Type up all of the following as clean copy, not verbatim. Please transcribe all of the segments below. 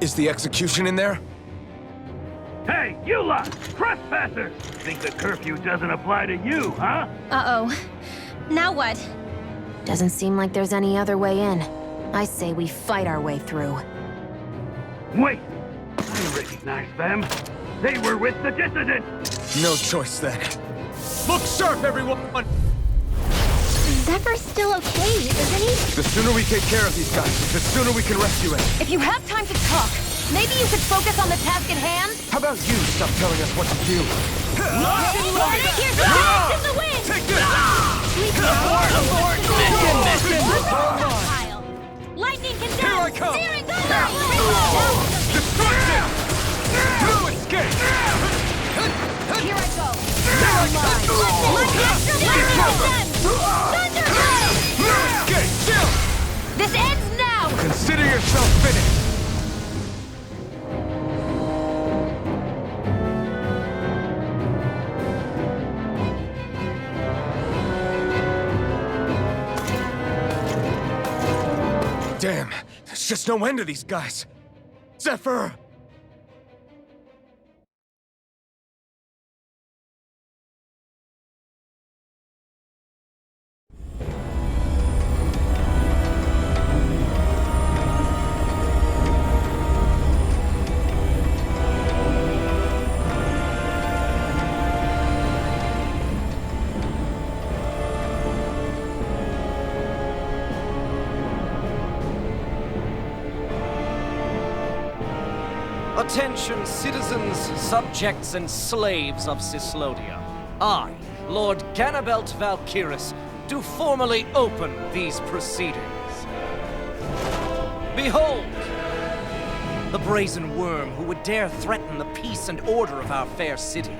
Is the execution in there? Hey, you lot! Trespassers! Think the curfew doesn't apply to you, huh? Uh-oh. Now what? Doesn't seem like there's any other way in. I say we fight our way through. Wait! I recognize them. They were with the dissident! No choice then. Look sharp, everyone! Zephyr's still okay, isn't he? The sooner we take care of these guys, the sooner we can rescue him. If you have time to talk, maybe you could focus on the task at hand? How about you stop telling us what to do? Here's the blast in the wind! Take this! Lightning can Here I come! Steering gun! Destruction! No escape! Here I go! No escape! Chill! This ends now! Consider yourself finished! Damn, there's just no end to these guys. Zephyr! Attention, citizens, subjects, and slaves of Cyslodia. I, Lord Ganabelt Valkyris, do formally open these proceedings. Behold! The brazen worm who would dare threaten the peace and order of our fair city.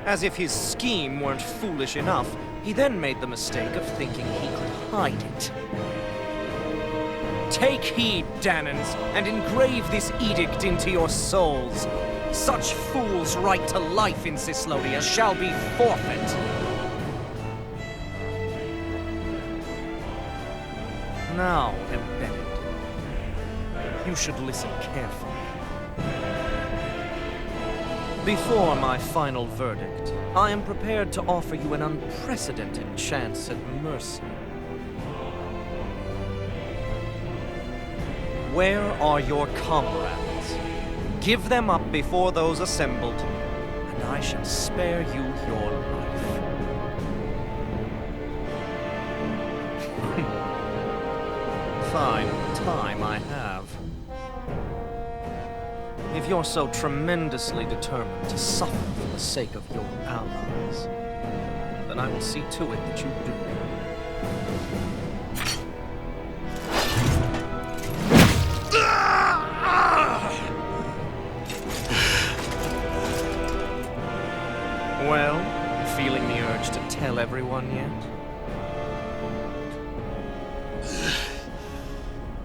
As if his scheme weren't foolish enough, he then made the mistake of thinking he could hide it. Take heed, Danans, and engrave this edict into your souls. Such fools' right to life in Cyslodia shall be forfeit. Now, embedded, you should listen carefully. Before my final verdict, I am prepared to offer you an unprecedented chance at mercy. Where are your comrades? Give them up before those assembled, and I shall spare you your life. Fine time I have. If you're so tremendously determined to suffer for the sake of your allies, then I will see to it that you do. Well, feeling the urge to tell everyone yet?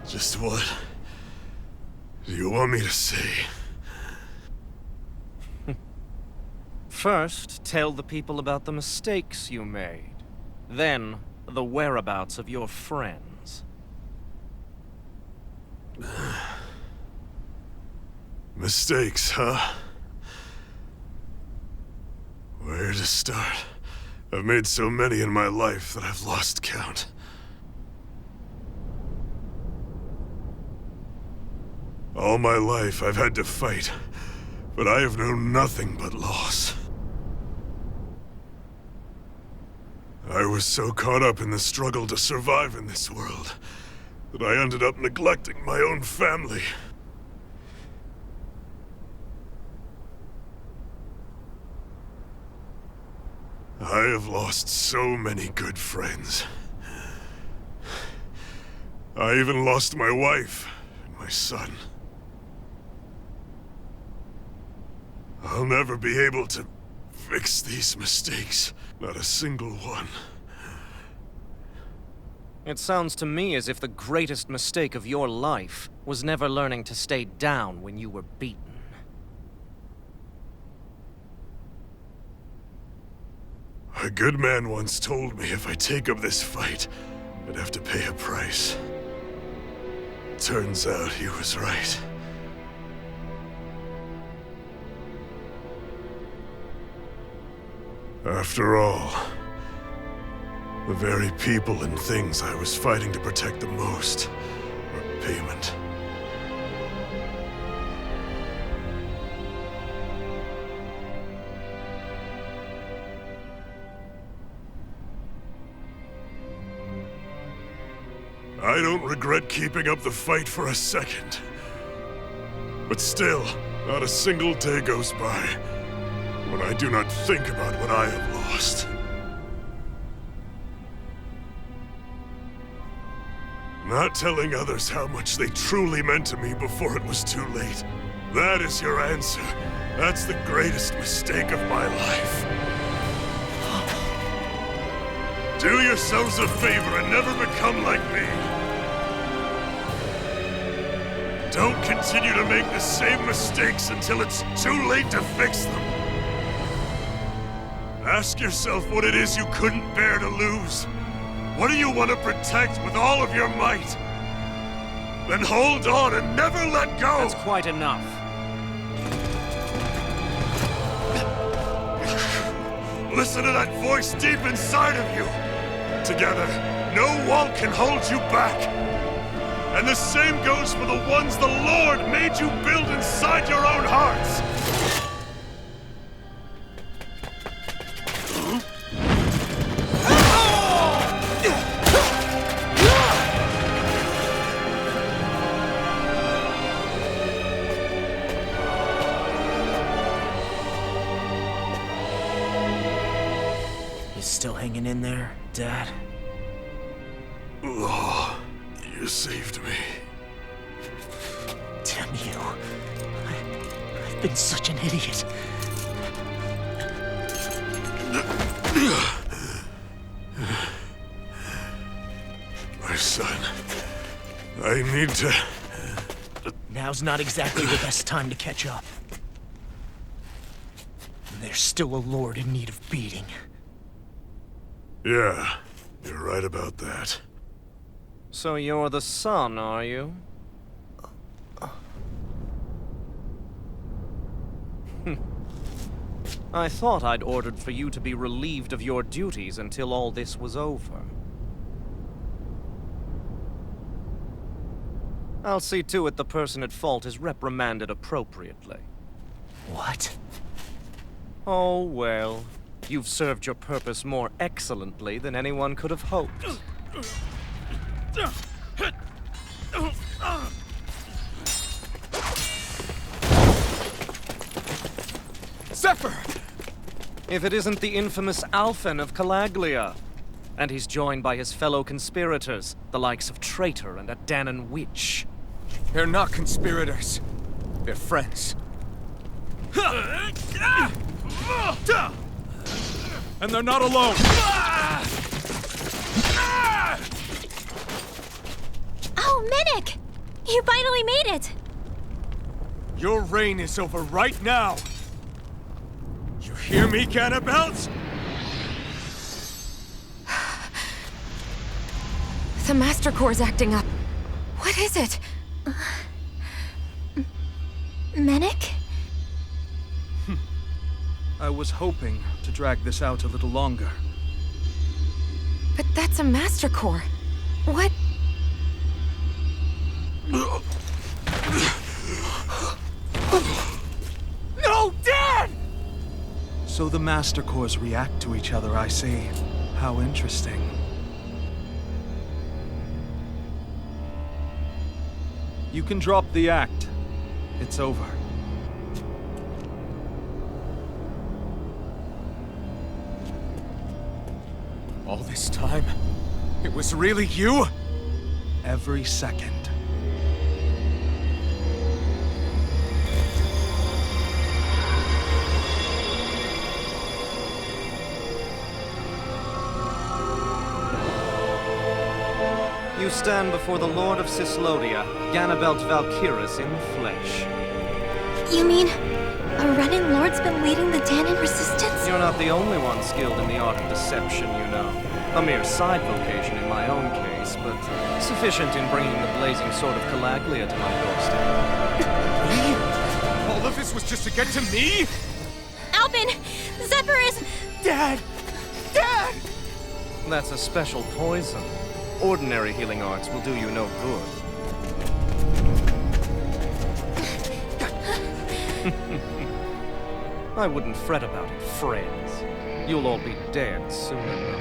Just what do you want me to say? First, tell the people about the mistakes you made. Then, the whereabouts of your friends. Mistakes, huh? Where to start? I've made so many in my life that I've lost count. All my life I've had to fight, but I have known nothing but loss. I was so caught up in the struggle to survive in this world that I ended up neglecting my own family. I have lost so many good friends. I even lost my wife and my son. I'll never be able to fix these mistakes. Not a single one. It sounds to me as if the greatest mistake of your life was never learning to stay down when you were beaten. A good man once told me if I take up this fight, I'd have to pay a price. Turns out he was right. After all, the very people and things I was fighting to protect the most were payment. I don't regret keeping up the fight for a second. But still, not a single day goes by when I do not think about what I have lost. Not telling others how much they truly meant to me before it was too late. That is your answer. That's the greatest mistake of my life. Do yourselves a favor and never become like me. Don't continue to make the same mistakes until it's too late to fix them. Ask yourself what it is you couldn't bear to lose. What do you want to protect with all of your might? Then hold on and never let go! That's quite enough. Listen to that voice deep inside of you! Together, no wall can hold you back! And the same goes for the ones the Lord made you build inside your own hearts! You still hanging in there, Dad? Oh, you saved me. Damn you. I've been such an idiot. My son, I need to... Now's not exactly the best time to catch up. There's still a lord in need of beating. Yeah, you're right about that. So you're the son, are you? I thought I'd ordered for you to be relieved of your duties until all this was over. I'll see to it the person at fault is reprimanded appropriately. What? Oh, well. You've served your purpose more excellently than anyone could have hoped. Zephyr! If it isn't the infamous Alphen of Calaglia. And he's joined by his fellow conspirators, the likes of Traitor and a Danan Witch. They're not conspirators. They're friends. And they're not alone! Oh, Medic! You finally made it! Your reign is over right now! You hear me, Cannibals? The Master Core's acting up. What is it? Medic? I was hoping to drag this out a little longer. But that's a Master Core. What? No, Dad! So the Master Cores react to each other, I see. How interesting. You can drop the act. It's over. All this time, it was really you? Every second. You stand before the Lord of Cyslodia, Ganabelt Valkyrus in the flesh. You mean a running lord's been leading the Danan resistance? You're not the only one skilled in the art of deception, you know. A mere side vocation in my own case. yes, but sufficient in bringing the blazing sword of Calaglia to my doorstep. Me? All of this was just to get to me? Alpin! Zephyr is... Dad! Dad! That's a special poison. Ordinary healing arts will do you no good. I wouldn't fret about it, friends. You'll all be dead soon enough.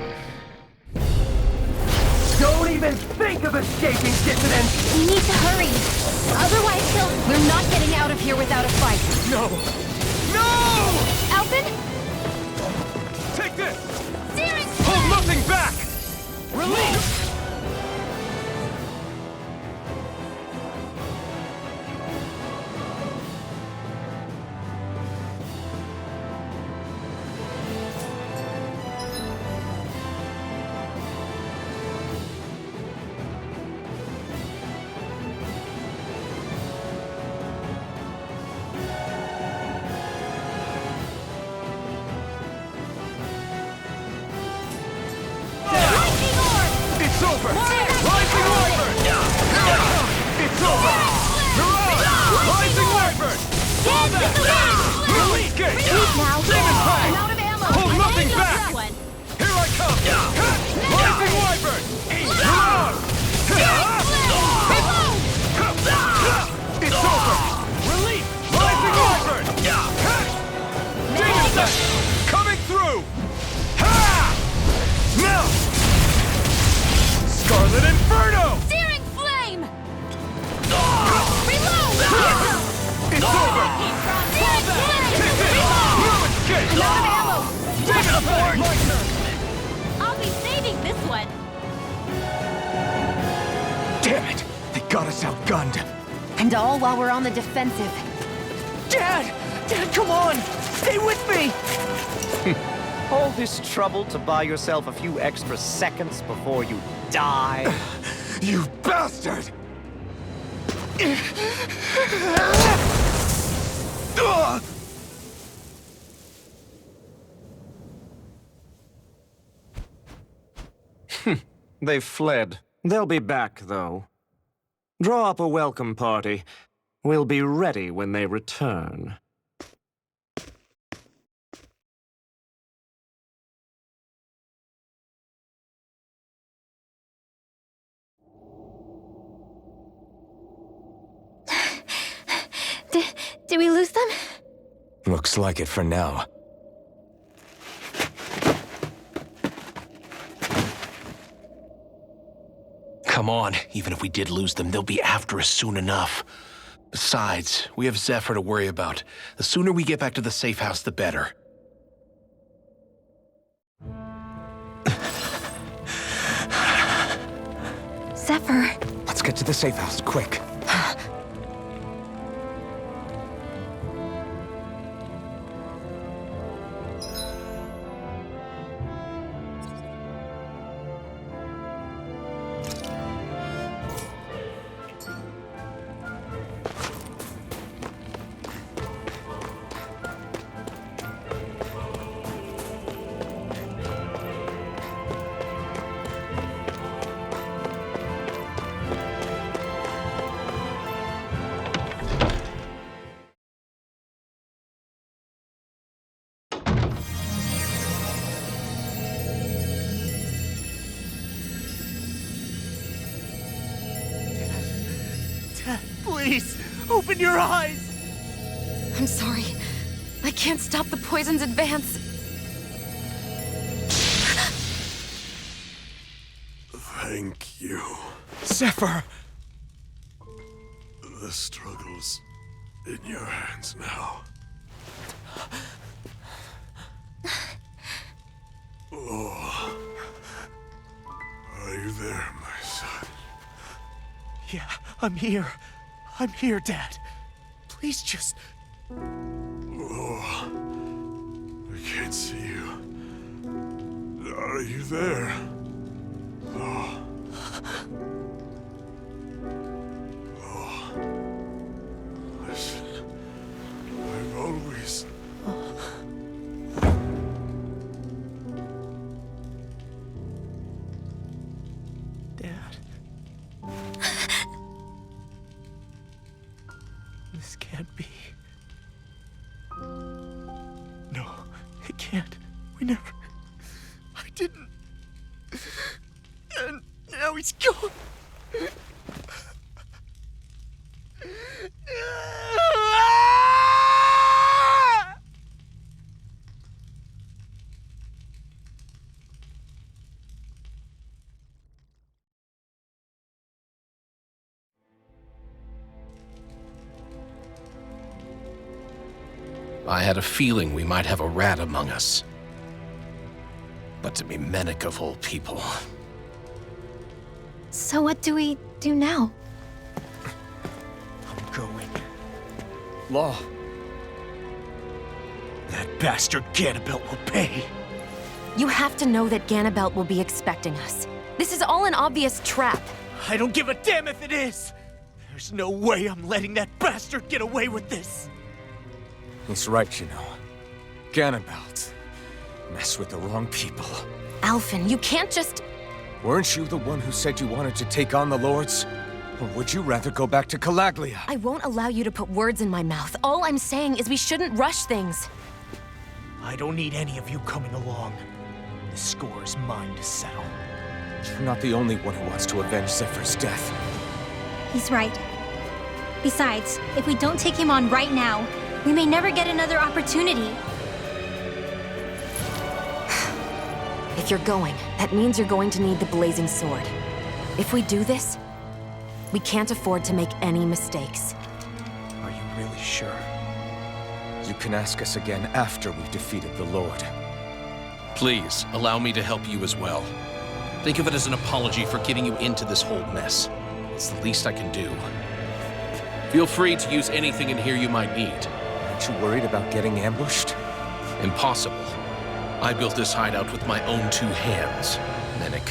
Don't even think of escaping, dissidents! We need to hurry. Otherwise, we're not getting out of here without a fight. No! No! Alpin? Take this! Searing Hold nothing back! Release! It's over! Rising Wyvern! It's over! Rising Wyvern! Hands in the wind! Release gate! Now! Demon Fang! I'm out of ammo! Hold nothing Angel back! that one. Here I come! Rising Wyvern! Run! It's over! Release! Rising Wyvern! Demon Fang! Coming through! Ha! Now! Scarlet Inferno! Searing flame! Reload! It's over! Searing flame! Take this! Ruin Gate! I'm out of ammo! Demon Fang! I'll be saving this one. Damn it! They got us outgunned. And all while we're on the defensive. Dad! Dad, come on! Stay with me! All this trouble to buy yourself a few extra seconds before you die? You bastard! They've fled. They'll be back, though. Draw up a welcome party. We'll be ready when they return. Did we lose them? Looks like it for now. Come on, even if we did lose them, they'll be after us soon enough. Besides, we have Zephyr to worry about. The sooner we get back to the safe house, the better. Zephyr. Let's get to the safe house, quick. Please, open your eyes! I'm sorry. I can't stop the poison's advance. Thank you. Zephyr! The struggle's in your hands now. Oh. Are you there, my son? Yeah, I'm here. I'm here, Dad. Please just... Oh. I can't see you. Are you there? Oh. Oh. Listen. I've always... Dad... This can't be. No, it can't. We never... I didn't... And now he's gone. I had a feeling we might have a rat among us. But to be Menek of all people... So what do we do now? I'm going. Law. That bastard Ganabelt will pay. You have to know that Ganabelt will be expecting us. This is all an obvious trap. I don't give a damn if it is! There's no way I'm letting that bastard get away with this! He's right, you know. Ganabelt. Mess with the wrong people. Alphen, you can't just... Weren't you the one who said you wanted to take on the Lords? Or would you rather go back to Calaglia? I won't allow you to put words in my mouth. All I'm saying is we shouldn't rush things. I don't need any of you coming along. The score is mine to settle. You're not the only one who wants to avenge Zephyr's death. He's right. Besides, if we don't take him on right now, we may never get another opportunity. If you're going, that means you're going to need the Blazing Sword. If we do this, we can't afford to make any mistakes. Are you really sure? You can ask us again after we've defeated the Lord. Please, allow me to help you as well. Think of it as an apology for getting you into this whole mess. It's the least I can do. Feel free to use anything in here you might need. Aren't you worried about getting ambushed? Impossible. I built this hideout with my own 2 hands. Menek.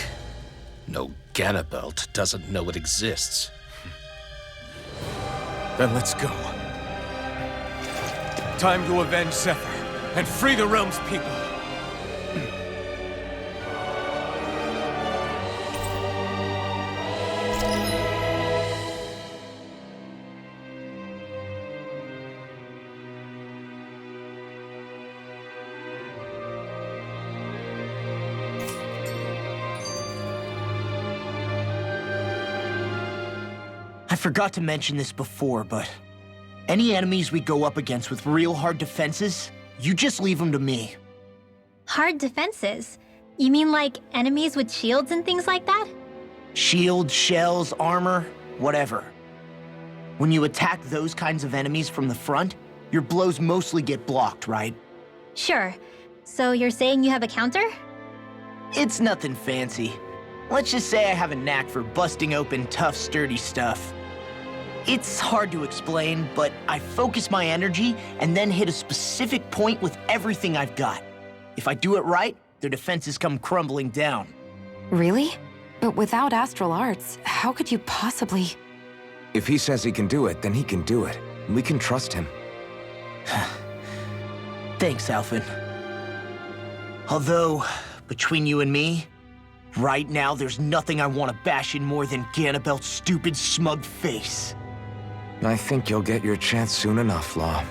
No, Ganabelt doesn't know it exists. Then let's go. Time to avenge Zephyr and free the realm's people. I forgot to mention this before, but any enemies we go up against with real hard defenses, you just leave them to me. Hard defenses? You mean like enemies with shields and things like that? Shields, shells, armor, whatever. When you attack those kinds of enemies from the front, your blows mostly get blocked, right? Sure. So you're saying you have a counter? It's nothing fancy. Let's just say I have a knack for busting open tough, sturdy stuff. It's hard to explain, but I focus my energy and then hit a specific point with everything I've got. If I do it right, their defenses come crumbling down. Really? But without astral arts, how could you possibly... If he says he can do it, then he can do it. We can trust him. Thanks, Alphen. Although, between you and me, right now there's nothing I want to bash in more than Ganabelt's stupid, smug face. I think you'll get your chance soon enough, Law.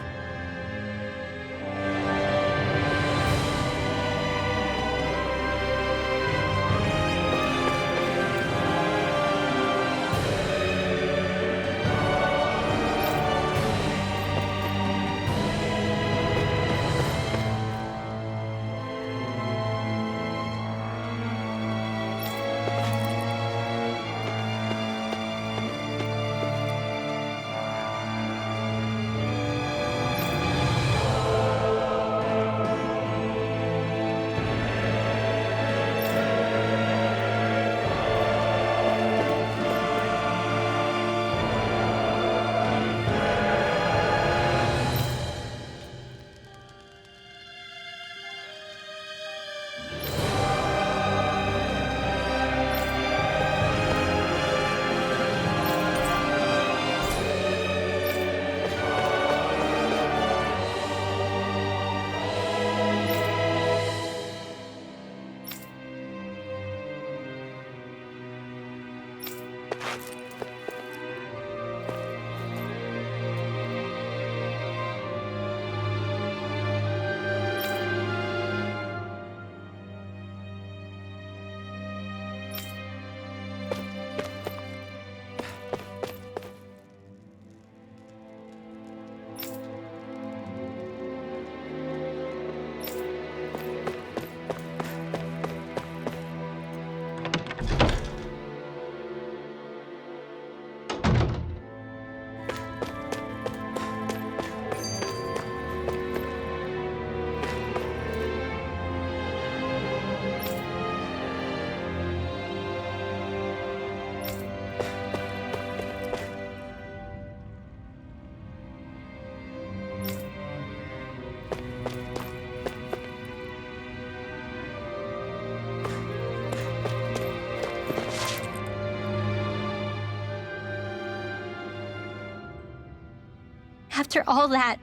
After all that,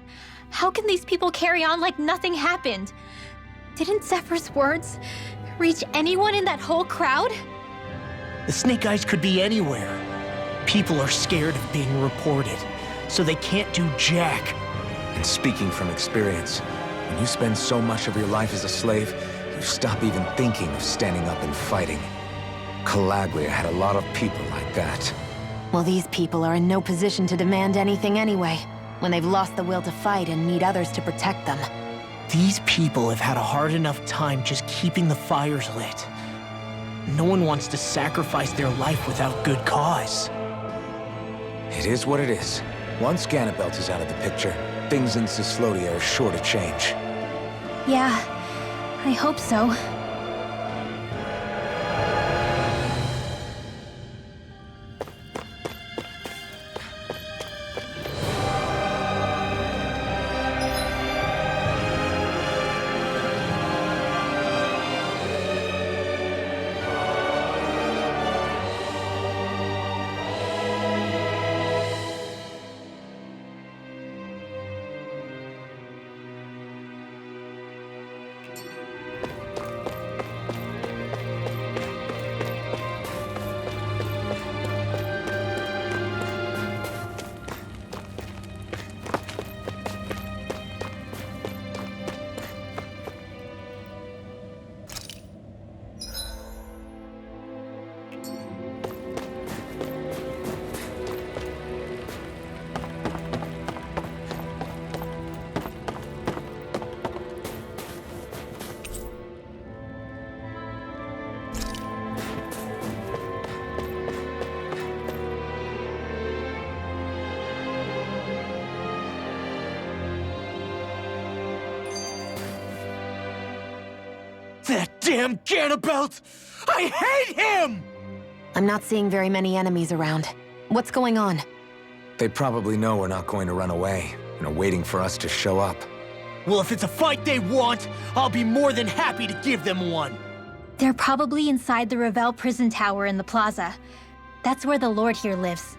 how can these people carry on like nothing happened? Didn't Zephyr's words reach anyone in that whole crowd? The Snake Eyes could be anywhere. People are scared of being reported, so they can't do jack. And speaking from experience, when you spend so much of your life as a slave, you stop even thinking of standing up and fighting. Calaglia had a lot of people like that. Well, these people are in no position to demand anything anyway, when they've lost the will to fight and need others to protect them. These people have had a hard enough time just keeping the fires lit. No one wants to sacrifice their life without good cause. It is what it is. Once Ganabelt is out of the picture, things in Cyslodia are sure to change. Yeah, I hope so. That damn Ganabelt! I hate him! I'm not seeing very many enemies around. What's going on? They probably know we're not going to run away, and are waiting for us to show up. Well, if it's a fight they want, I'll be more than happy to give them one. They're probably inside the Revel prison tower in the plaza. That's where the Lord here lives.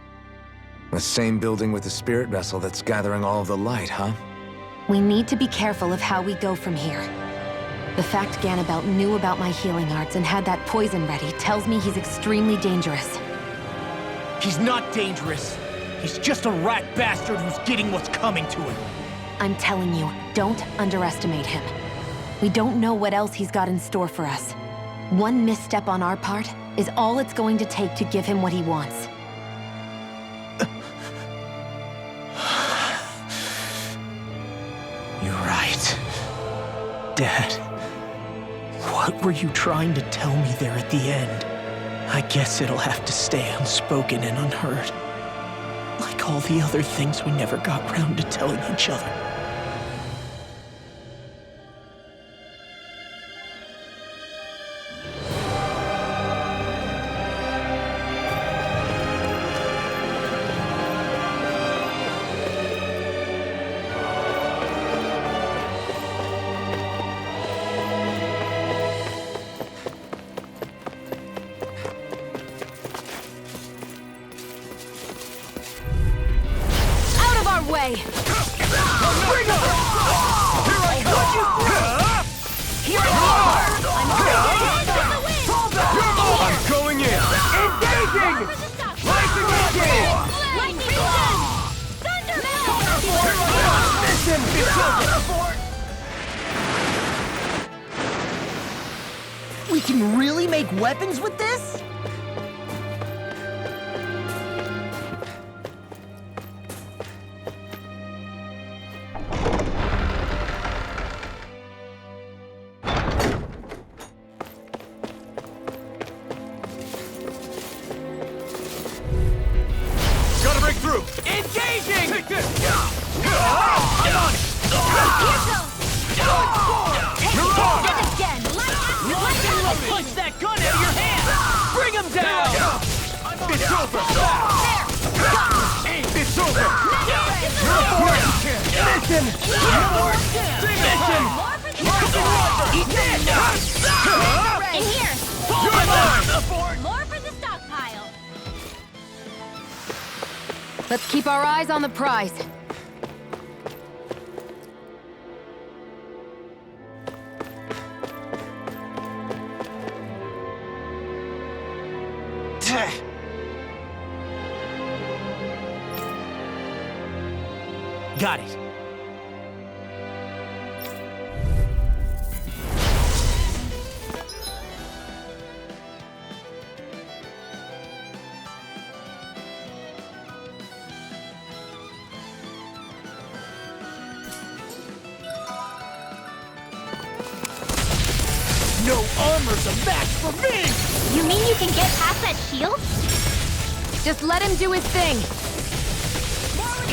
The same building with the spirit vessel that's gathering all of the light, huh? We need to be careful of how we go from here. The fact Ganabelt knew about my healing arts and had that poison ready tells me he's extremely dangerous. He's not dangerous. He's just a rat bastard who's getting what's coming to him. I'm telling you, don't underestimate him. We don't know what else he's got in store for us. One misstep on our part is all it's going to take to give him what he wants. You're right. Dad. What were you trying to tell me there at the end? I guess it'll have to stay unspoken and unheard. Like all the other things we never got round to telling each other. Way. Bring him! Here I come! Here I am! I'm going in! Engaging! Lightning engage! Mission! We can really make weapons with this? Through! Engaging! Take this! I'm on it! You're on! Again! Punch that gun out of your hand! Bring him down! It's over! It's over! Mission! In here! You're mine! More for the stockpile! Let's keep our eyes on the prize. Got it. No armor's a match for me! You mean you can get past that shield? Just let him do his thing.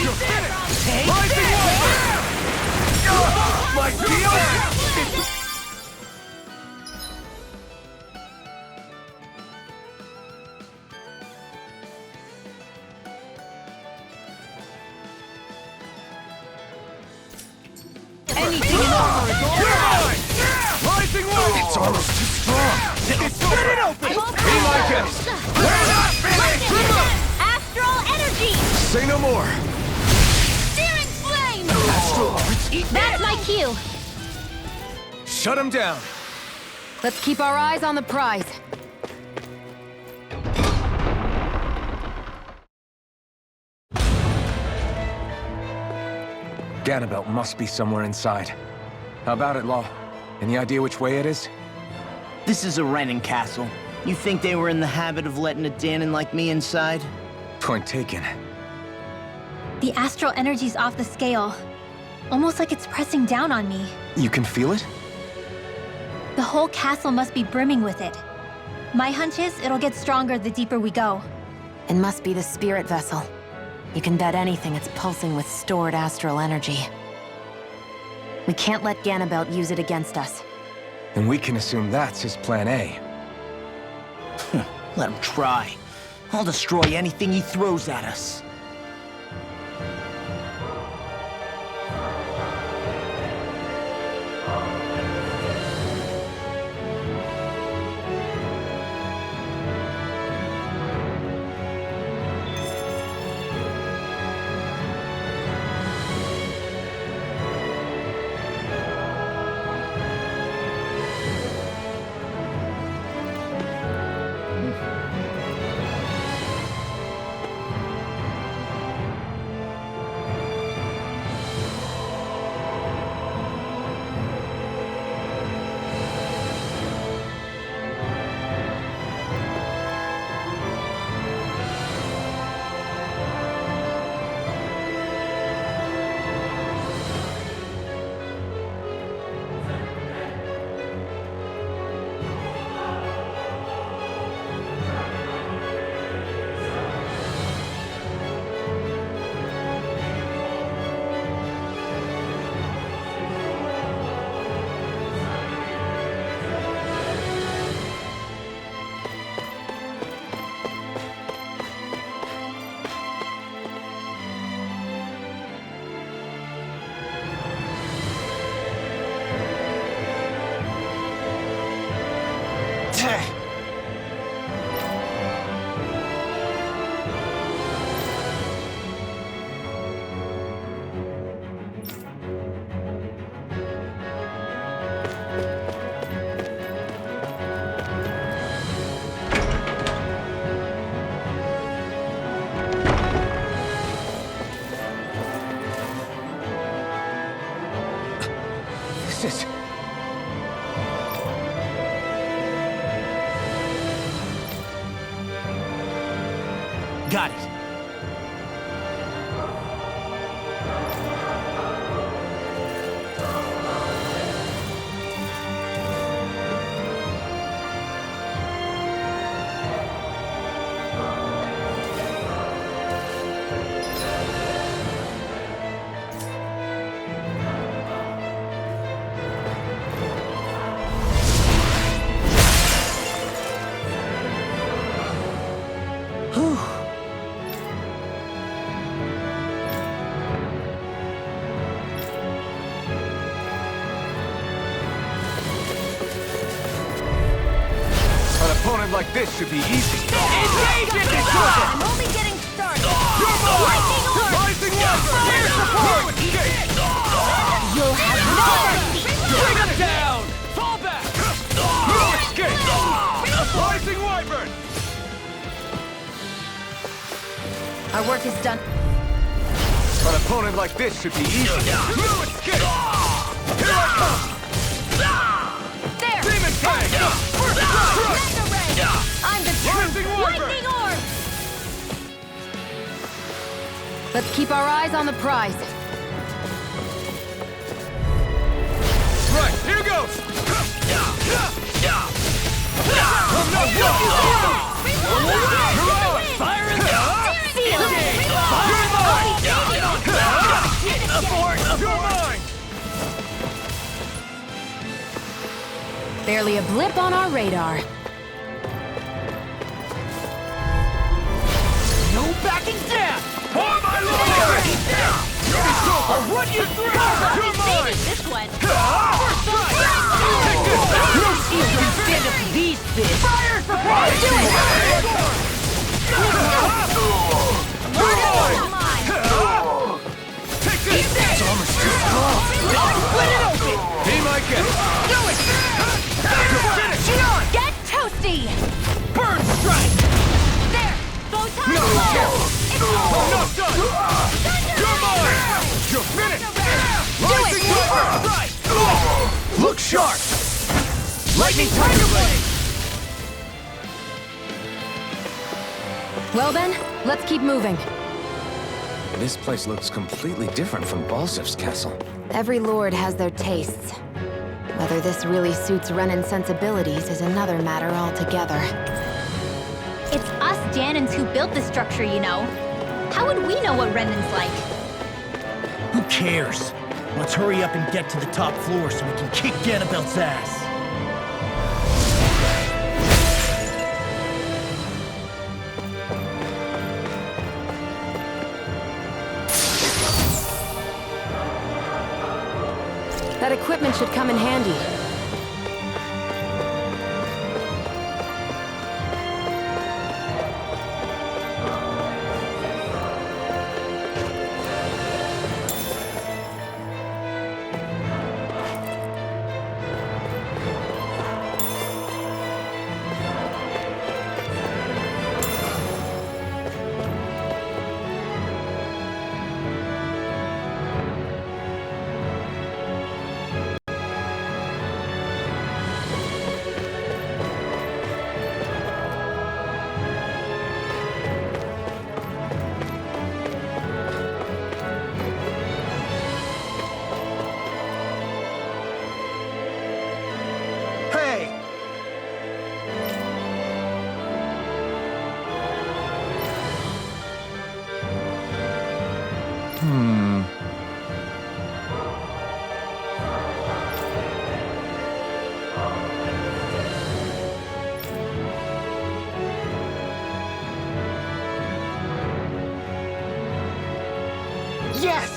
You're finished! Rising Warrior! My deal! Anything in armor is all right. Rising Warrior! It's almost too strong. Split it open! Be my guest. We're not finished! Astral energy! Say no more. Searing flame! Astral arts. That's my cue. Shut him down. Let's keep our eyes on the prize. Ganabelt must be somewhere inside. How about it, Law? Any idea which way it is? This is a Renin castle. You think they were in the habit of letting a Danon like me inside? Point taken. The astral energy's off the scale. Almost like it's pressing down on me. You can feel it? The whole castle must be brimming with it. My hunch is it'll get stronger the deeper we go. It must be the spirit vessel. You can bet anything it's pulsing with stored astral energy. We can't let Ganabelt use it against us. Then we can assume that's his plan A. Let him try. I'll destroy anything he throws at us. This is... Got it. An opponent like this should be easy. I'm only getting started. Rising Warrior! Here support! You'll have no mercy! Bring him down! Fall back! No escape! Rising Wyvern! Our work is done. An opponent like this should be easy. No escape! Here I come! There! Demon Fang! First strike! Mega Ray! I'm the Rising true Warper! Lightning Orb! Let's keep our eyes on the prize. Right, here goes! Fire in the You're mine! Barely a blip on our radar. No backing down! For my lord! I'll run you through! You're mine! This one! First strike! Take this! No shield can stand up to these fists! Fire supply! Do it! You're mine! Mine! Take this! It's almost too strong! Split it open! Be my guest! Do it! Finish it on! Get toasty! Burn strike! There! Photon No blow! chance! It's I'm not done! You're mine! You're finished! Rising Warper! Strike! Look sharp! Lightning Tiger Blade! Well then, let's keep moving. This place looks completely different from Balzef's castle. Every lord has their tastes. Whether this really suits Renan's sensibilities is another matter altogether. It's us Danans who built the structure, you know. How would we know what Renan's like? Who cares? Let's hurry up and get to the top floor so we can kick Ganabel's ass. That equipment should come in handy. Hey! Yes!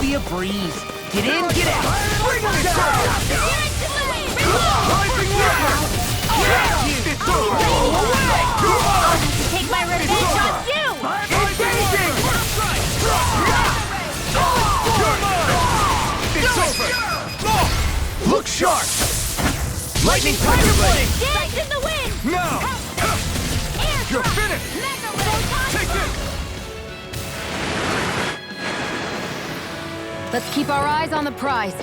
be a breeze. Get in, get out. Bring it down! It's over! I'll have to take my revenge on you! Engaging! It's over! Look sharp! Lightning Tiger Blade! Dance in the wind! Now! You're finished! Take this! Let's keep our eyes on the prize.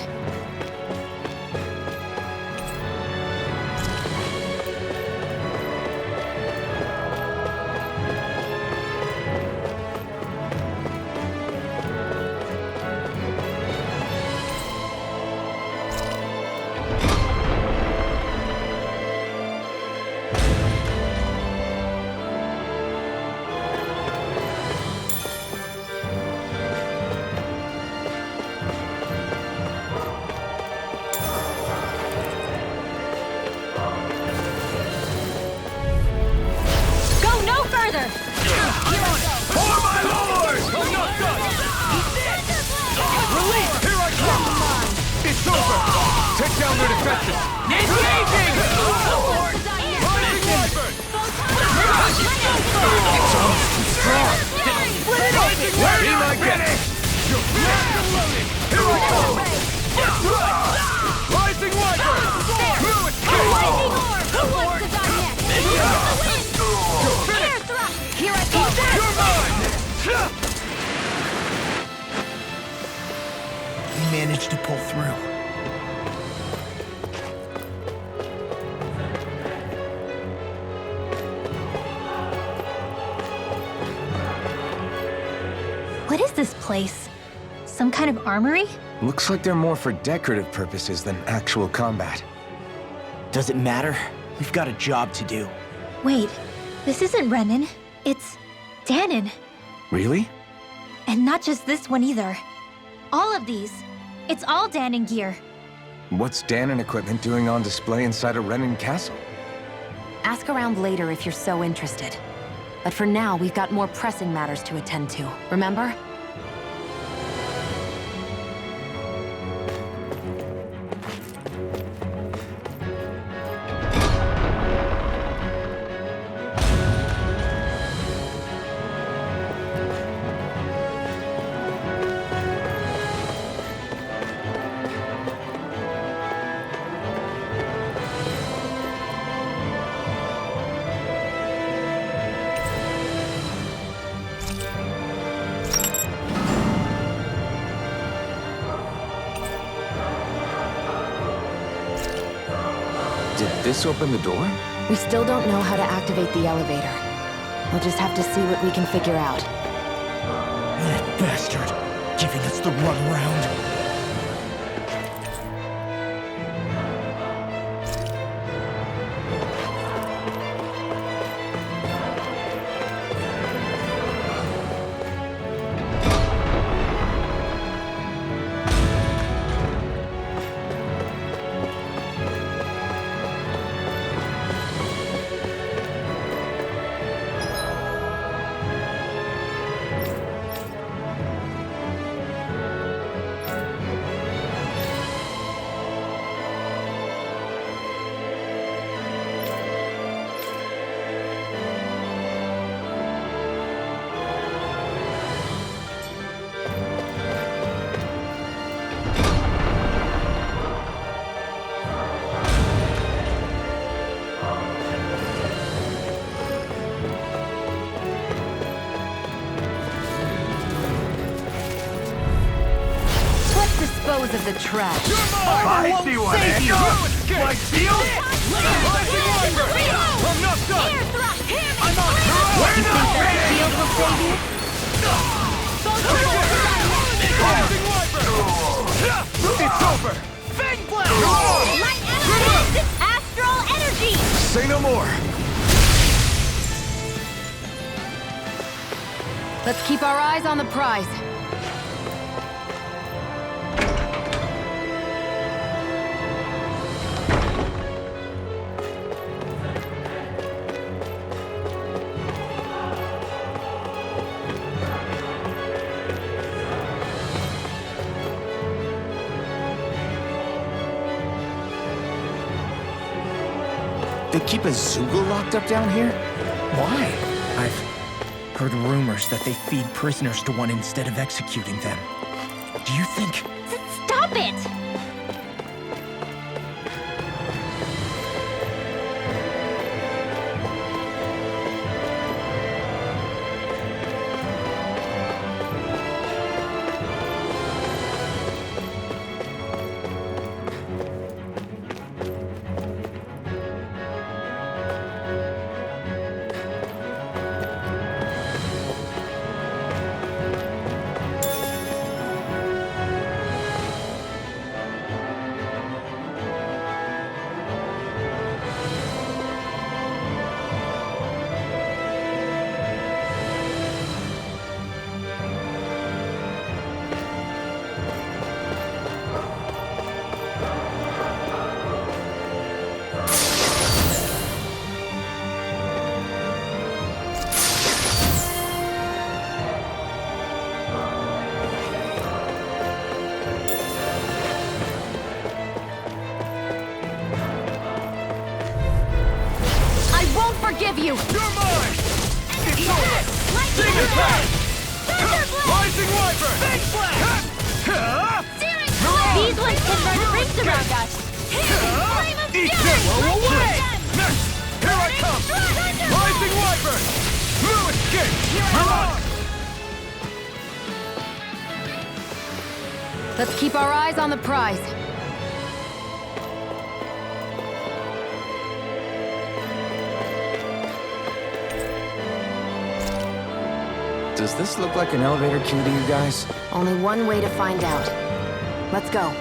Take down their defenses! Engaging! Rising Wyvern! It's almost too strong! Rising Wyvern! Be my guest! You're loading! Here I come! Rising Wyvern! Through its Lightning orb! Who wants to die next? You're finished! Air thrust! Here I go! You're mine! We managed to pull through. What is this place? Some kind of armory? Looks like they're more for decorative purposes than actual combat. Does it matter? We've got a job to do. Wait, this isn't Renan. It's Danon. Really? And not just this one either. All of these. It's all Danon gear. What's Danon equipment doing on display inside a Renan castle? Ask around later if you're so interested. But for now, we've got more pressing matters to attend to, remember? Did this open the door? We still don't know how to activate the elevator. We'll just have to see what we can figure out. That bastard! Giving us the runaround. Dispose of the trash. I see what save you! Like steel? Rising Wyvern! I'm not done! I'm on You think that shield will save you? Rising Wyvern! It's over! Fang Blast! Light energy! Astral energy! Say no more! Let's keep our eyes on the prize. They keep a Zoogle locked up down here? Why? I've heard rumors that they feed prisoners to one instead of executing them. Do you think... Stop it! Forgive you! You're mine! It's over! Demon Blast! Rising Wyvern! Big Blast! These ones can run rings around us! Eat them away! Next! Here I come! Rising Wyvern! No escape! Mirage! Let's keep our eyes on the prize. Does this look like an elevator key to you guys? Only one way to find out. Let's go.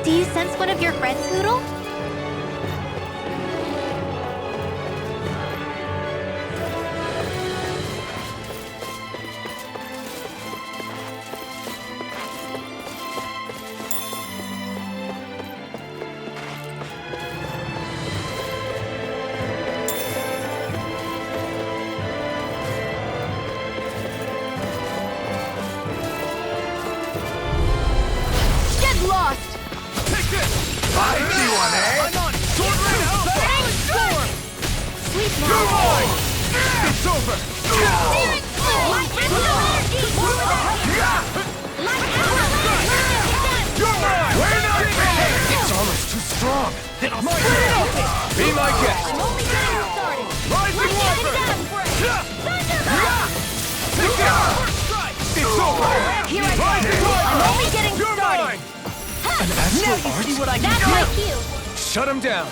Do you sense one of your friends, Hootle? Get lost! I see one, eh? I'm on Sword Rain Alpha! Solid Storm! Sweet You're now. mine! It's over! You're mine! We're not finished! It's almost too strong! Then I'll be my guest! I'm only getting started. Rising Wyvern! It's over! Here I go! Rising Wyvern! I'm only getting You're started! mine! Now you see what I can That's do! my cue. Shut him down!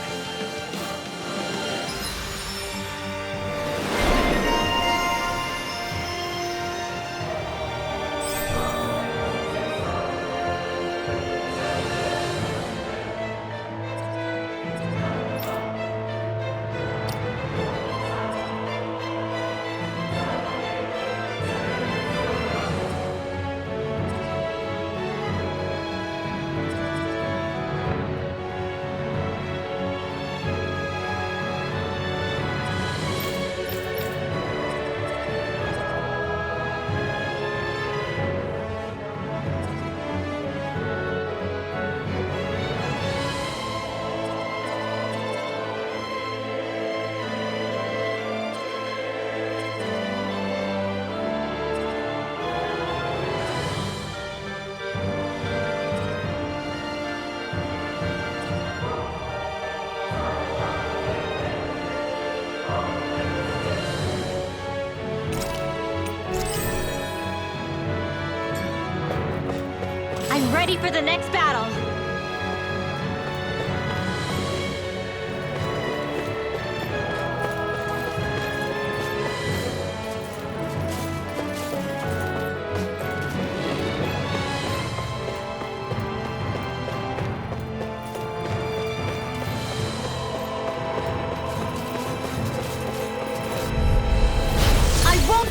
ready for the next battle.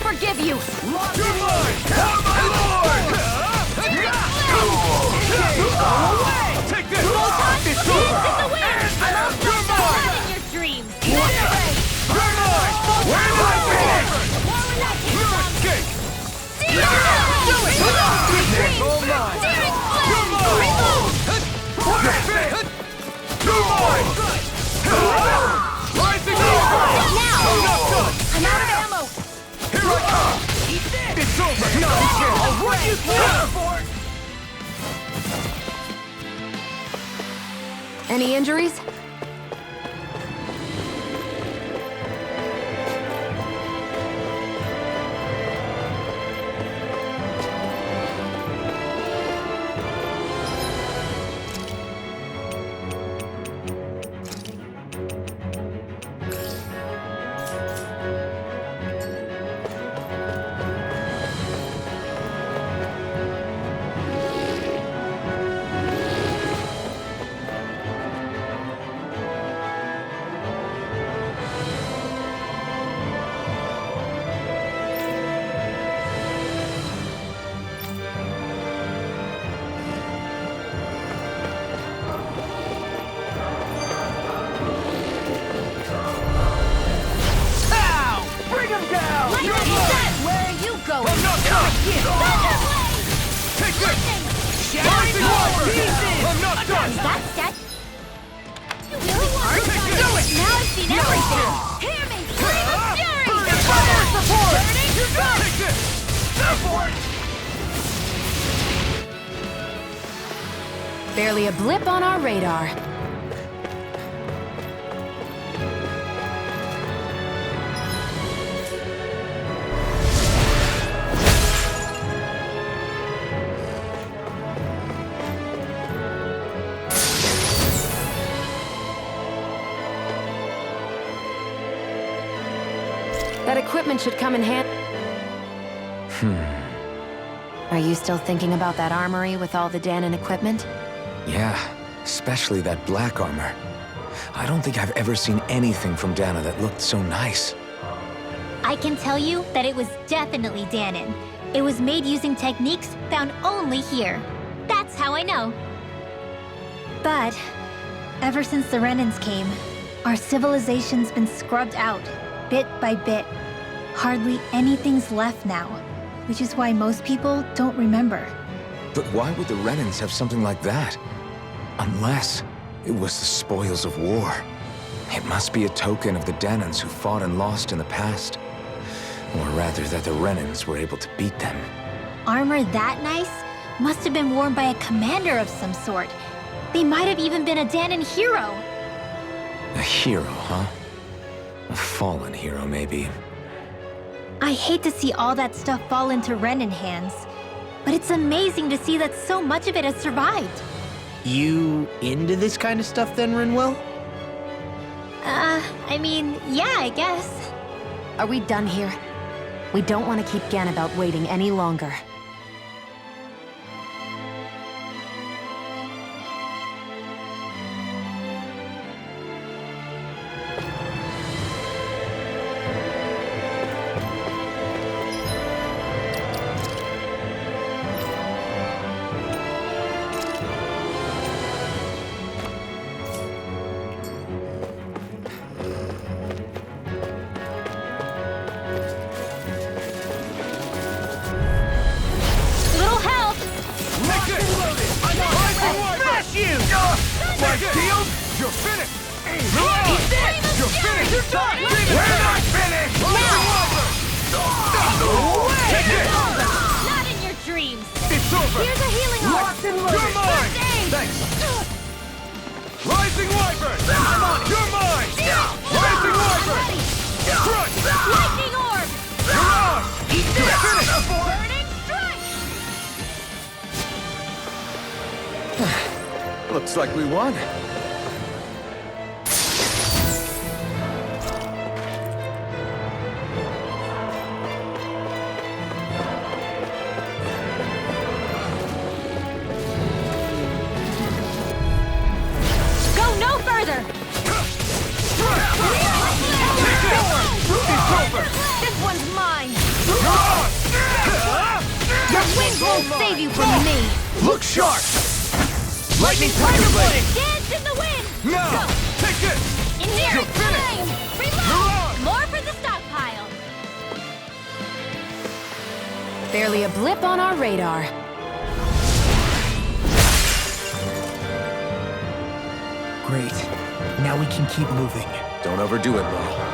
Forgive you! You're mine! Help my lord! Take this! It's over! You're mine! Not in your dreams! You're mine! Where am I going? You escape! Do it! It's all mine! You're mine! You're mine! Rising over! I'm not done! I'm out of ammo! Here I come! It's over! No, I'll run you through! Any injuries? Barely a blip on our radar. That equipment should come in handy. Are you still thinking about that armory with all the Dahnan equipment? Yeah, especially that black armor. I don't think I've ever seen anything from Dahna that looked so nice. I can tell you that it was definitely Dahnan. It was made using techniques found only here. That's how I know. But ever since the Renans came, our civilization's been scrubbed out, bit by bit. Hardly anything's left now, which is why most people don't remember. But why would the Renans have something like that? Unless it was the spoils of war. It must be a token of the Dahnans who fought and lost in the past. Or rather, that the Renans were able to beat them. Armor that nice must have been worn by a commander of some sort. They might have even been a Dahnan hero. A hero, huh? A fallen hero, maybe. I hate to see all that stuff fall into Renan hands, but it's amazing to see that so much of it has survived. You into this kind of stuff then, Rinwell? I mean, yeah, I guess. Are we done here? We don't want to keep Ganabelt waiting any longer. My shield? You're finished! He's dead! You're finished! You're done! We're not finished! Take it! Not in your dreams! It's over! Here's a healing Locked and loaded! You're mine! Thanks! Rising Wyvern! I'm on it! You're mine! Rising Wyvern! Crush! Lightning orb! You're on! He's You're finished! Burning strike! Looks like we won. Go no further! This one's mine! Your wings won't save you from me! Look sharp! Lightning Tiger Blade! Dance in the wind! Now! Take this! In here! You're finished! Flame! You're Reload! on! More for the stockpile! Barely a blip on our radar. Great. Now we can keep moving. Don't overdo it, Laurel.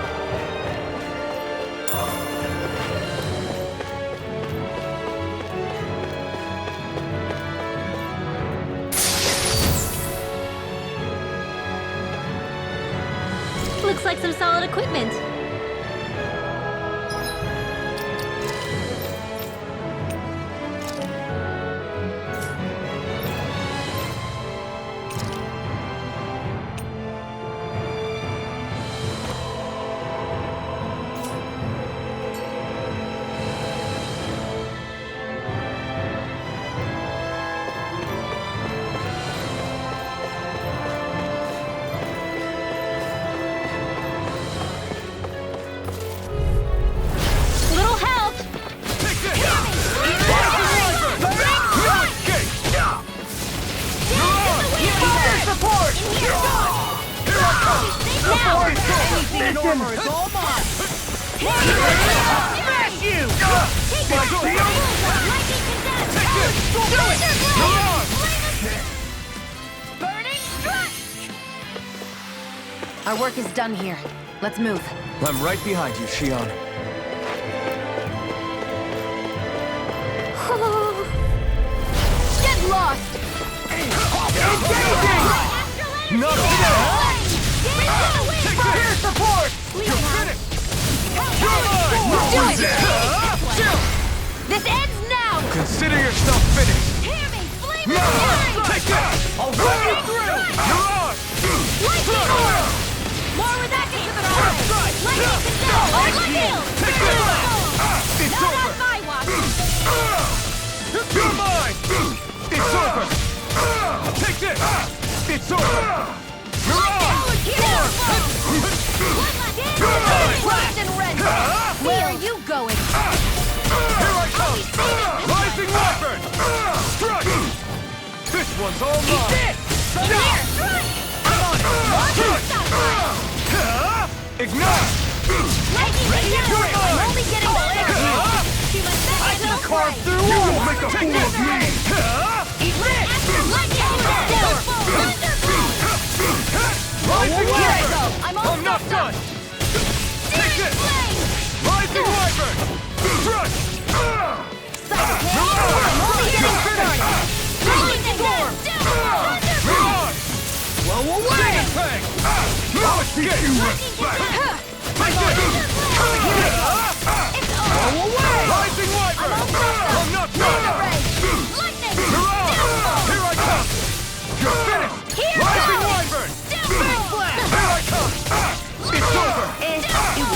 Looks like some solid equipment. Little help! Take this! Support! Here I come! Anything in armor is all mine! Smash you! My shield! Take this! Do it! You're on! Burning strike! Our work is done here. Let's move. I'm right behind you, Shion. Get lost! Not today! Here, support! You're finished! Do it! This ends now! Consider yourself finished. Hear me! Flame No! is Take this! I'll run you through! You're on! Lightning orb! More with that into the eye! Lightning condemn! Lightning! Take this! It's Not over! on my watch! You're mine! It's over! Take this! It's over! You're on! Blast and rend! Where are you going? Here I come! Rising Wyvern! Strike! This one's all mine! Here! Strike! I'm on it! Stockpile! Ignite! Lightning condemn! I'm only getting started! I can carve through You will make a fool of me! Eat this! Lightning condemn! Rising Here I go! Wyvern! I'm I'm almost not done! Take this! Rising Wyvern! Strike! I'm only getting started! Lightning condemn! You're on! Blow away! Peg! Now let's get you back! Take this! It's over! Blow away! Rising Wyvern! I'm not done! Lightning! You're on! Here I come! You're finished! Here Rising goes! Wyvern! Big blast! Here I come! It's over! Demon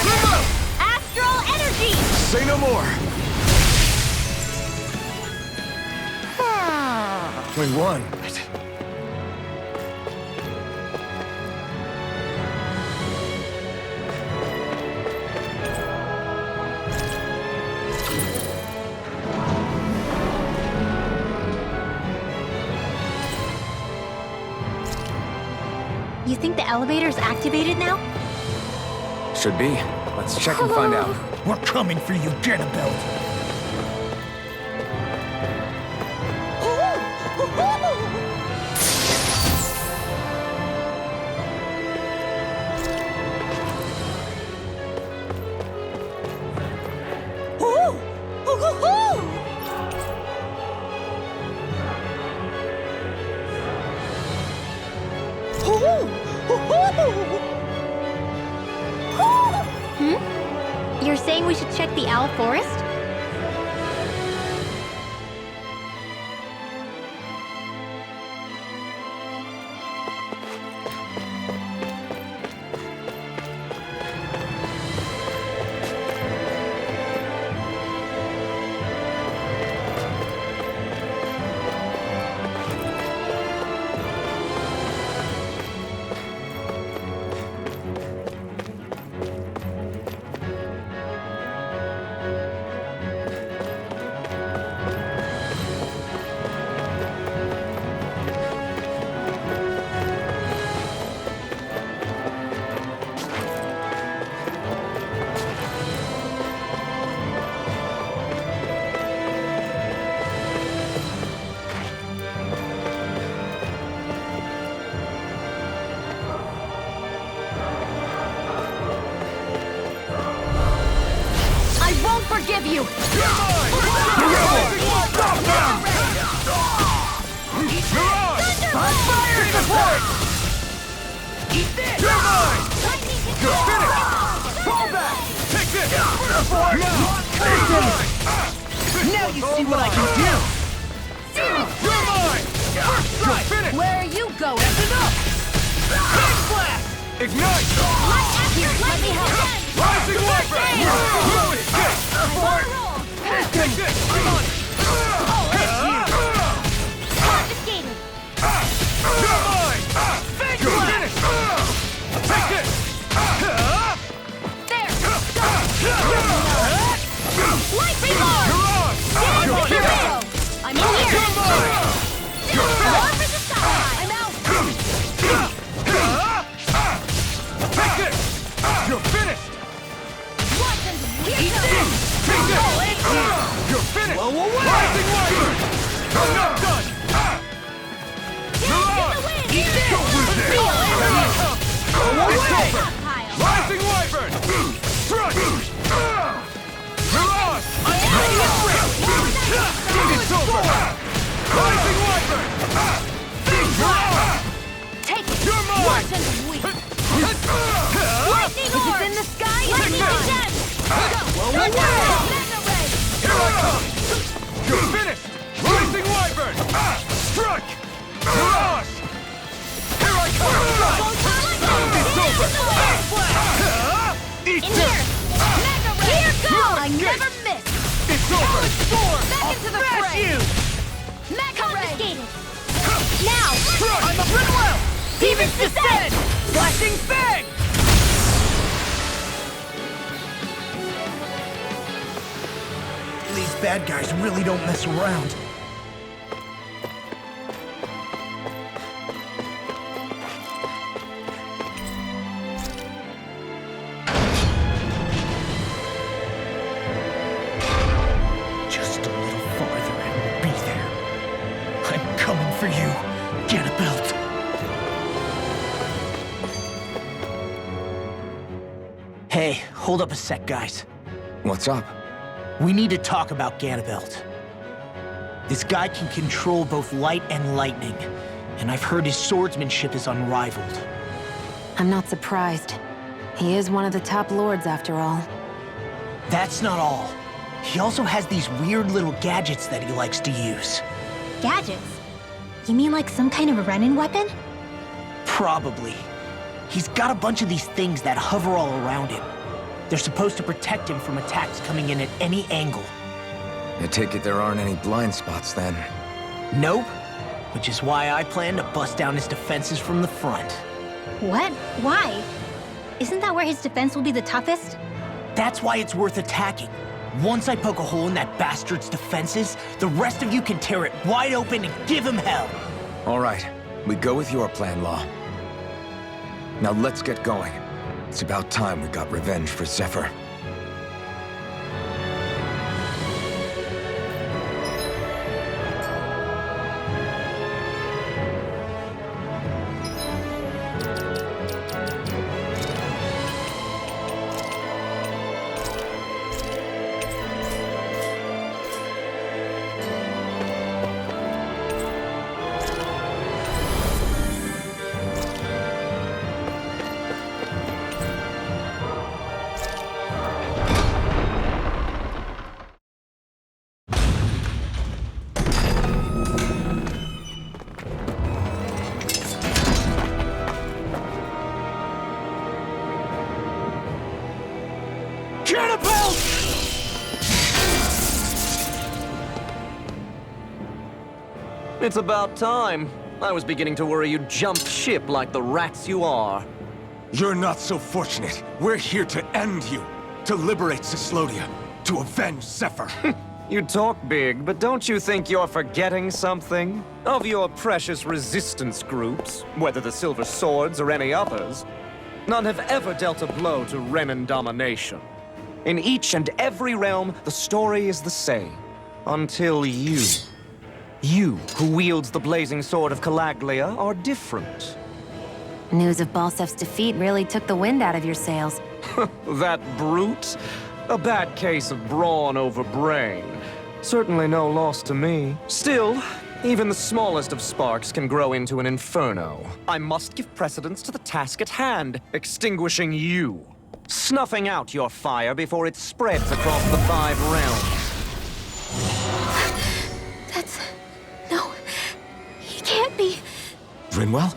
Flame! Astral energy! Say no more. We won. You think the elevator's activated now? Should be. Let's check and find out. We're coming for you, Ganabelt. You're saying we should check the Owl Forest? You're finished! Fall back! Take this! Now you see what I can do! You're mine! You're finished! Where are you going? That's enough! Big blast! Ignite! Let me help. Rising Wyvern! Take this! I'm on! Confiscated. You're mine! You're finished! Take this! There. Light reborn. You're on! Stand You're the here! hero. I'm here. You're mine! You're Over finished! the side. I'm out. Take this! You're finished! Watch and Take this! You're finished! Rising Wyvern! I'm not done! You're on! Don't lose this! It's over! Rising Wyvern! Strike! You're on! It's over! Rising Wyvern! You're on! Take it. You're mine! Watch and weep. Lightning If it's in the sky, Lightning this. again. Go. Mega Ray. Here I come! You're finished! Rising Wyvern! Strike! Mirage! Here I come! It's over! Eat In this! here. Mega Ray. Here goes. I Okay. never miss. It's over! Back into the fray. Mega Ray. Now. Strike! I'm a Britwell! Demon's Descent. Flashing Fang! These bad guys really don't mess around. Just a little farther and we'll be there. I'm coming for you, Ganabelt. Hey, hold up a sec, guys. What's up? We need to talk about Ganabelt. This guy can control both light and lightning, and I've heard his swordsmanship is unrivaled. I'm not surprised. He is one of the top lords, after all. That's not all. He also has these weird little gadgets that he likes to use. Gadgets? You mean like some kind of a Renin weapon? Probably. He's got a bunch of these things that hover all around him. They're supposed to protect him from attacks coming in at any angle. I take it there aren't any blind spots then. Nope. Which is why I plan to bust down his defenses from the front. What? Why? Isn't that where his defense will be the toughest? That's why it's worth attacking. Once I poke a hole in that bastard's defenses, the rest of you can tear it wide open and give him hell. All right, we go with your plan, Law. Now let's get going. It's about time we got revenge for Zephyr. It's about time. I was beginning to worry you'd jumped ship like the rats you are. You're not so fortunate. We're here to end you. To liberate Cyslodia. To avenge Zephyr. You talk big, but don't you think you're forgetting something? Of your precious resistance groups, whether the Silver Swords or any others, none have ever dealt a blow to Renin domination. In each and every realm, the story is the same. Until you. You, who wields the blazing sword of Calaglia, are different. News of Balsef's defeat really took the wind out of your sails. That brute? A bad case of brawn over brain. Certainly no loss to me. Still, Even the smallest of sparks can grow into an inferno. I must give precedence to the task at hand, extinguishing you. Snuffing out your fire before it spreads across the 5 realms. No, he can't be. Rinwell?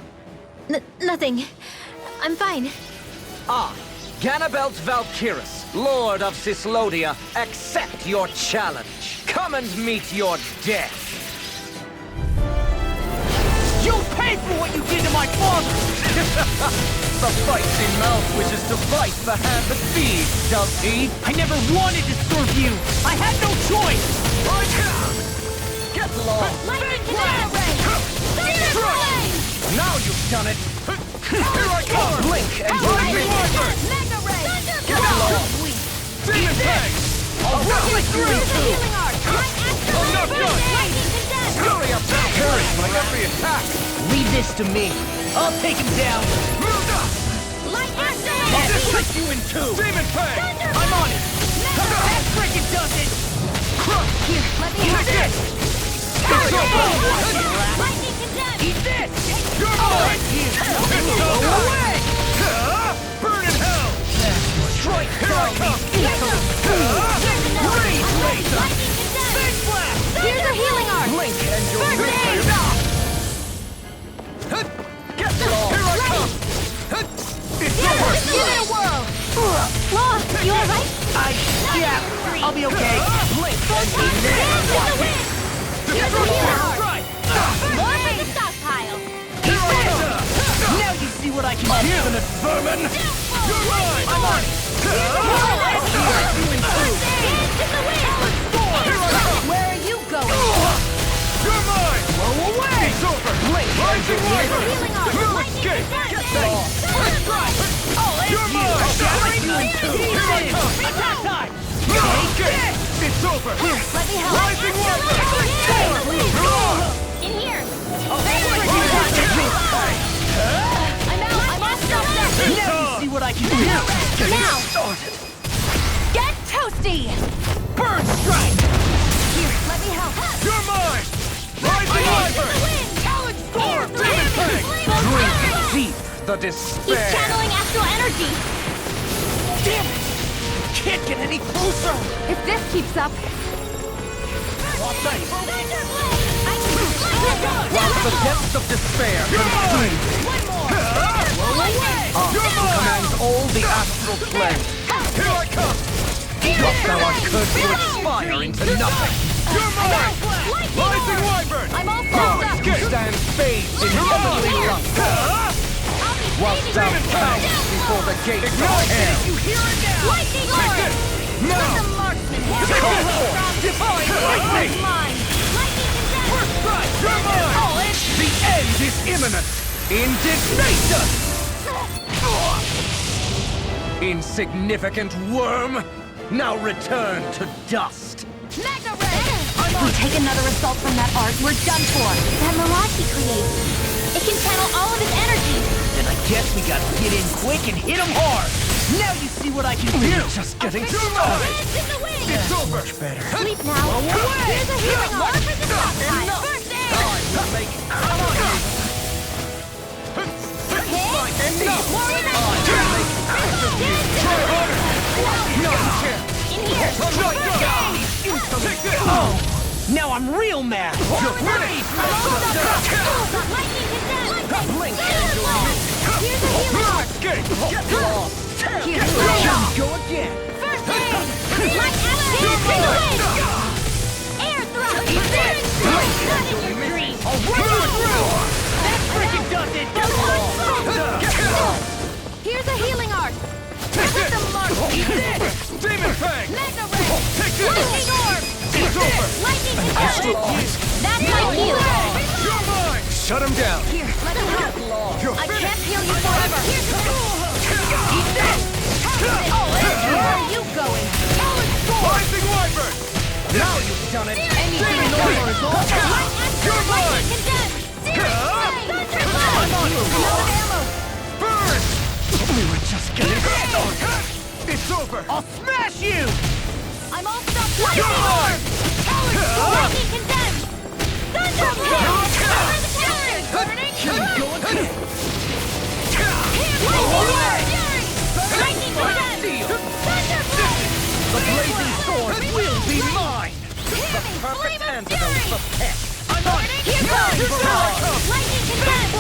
Nothing. I'm fine. Ah, Ganabelt Valkyris, Lord of Cyslodia, accept your challenge. Come and meet your death. You'll pay for what you did to my father! The feisty mouth wishes to bite the hand that feeds, does he? I never wanted to serve you! I had no choice! Get lost! Lightning Canal Ray! Now you've done it! Here I come! Blink and Lightning Wyvern! Mega Ray! Get lost! Demon Fang! I'll run you through! Healing Arc! I'm not done! Lightning Condemn! Hurry up, Valkyrie! For every attack! Leave this to me. I'll take him down. Move up! Lightning I'll Condemn! split you in two. Demon Fang! I'm on it. That frickin' does it. Here, let me have Eat this. Lightning Condemn! Eat this. You're mine! Go away. Burn in hell! Strike Here I come! Raise laser. Lightning Condemn! Big blast. Here's a healing arc! Blink and you'll First aid! Get lost! Here I come! It's over! Give it a whirl! Law, you alright? Yeah, I'll be okay. Blink and Dance in the wind! Here's a healing arc! Right. More for the stockpile! Now you see what I can do. Infinite vermin! You're mine! I'm on it. Dance in the wind! Where are you going? You're mine! Blow away. It's over! Blink. Rising Wyvern! Healing arc! Move Lightning escape! Condemn! Get lost! You're mine! Attack time. Escape! It's over! Let me help! Rising Wyvern! In here! Now! I'm out! I'm all stuffed up! Now you see what I can do. Now! Get toasty! Burn strike. Here, let me help! You're mine! Rising Wyvern! Talon Storm! Drink deep the He's despair. channeling astral energy! Damn it. Can't get any closer. If this keeps up... While the depths of despair consume thee, commands all the astral plane. Here I come! What thou art cursed to expire into nothing. You're mine! Rising Wyvern! I'm all Oh, stuffed up! stand fades in heavenly light. Whilst thou bows before the gates of hell. You hear it now. Lightning Orb! Now, The marksman! call forth divine lightning. Mine! Lightning Condemn! Strike. You're mine! The end is imminent. Indignation! Insignificant worm! Now return to dust! Mega Ray! If we take another assault from that art, we're done for. That mirage he creates. It can channel all of his energy. Then I guess we gotta get in quick and hit him hard. Now you see what I can do. We're just getting started. Dance in the wind! It's over! Sleep now. Here's a healing arc for the stockpile. First aid! More energy! In here! Take this! Now I'm real mad. You're winning! Lightning Condemn! Blink. Here's a healing arc! Escape! Get lost. Here, let it off! Go again. First aid! Light avalanche in the wind! Air thrust! Not in your dream! I'll run you through. That frickin' does it. Here's a healing arc! Take Let this! them march! Eat this. Demon Fang! Mega Ray! Take this! Lightning Orb! It's over! Lightning Condemn! That's my cue! You're mine! Shut him down! Here, let me help! You're I finished! can't heal you forever! Eat this. Where are you going? Rising Wyvern! Now you've done it. Anything normal is all. You're mine! Lightning Condemn! I'm on ammo! Burn! We were just getting started. It's over! I'll smash you. I'm all stuck! Lightning Orb! Lightning Condemn! Thunderbolt! Tantalus the pet! I'm on it! Here goes! Here goes! Lightning condemned!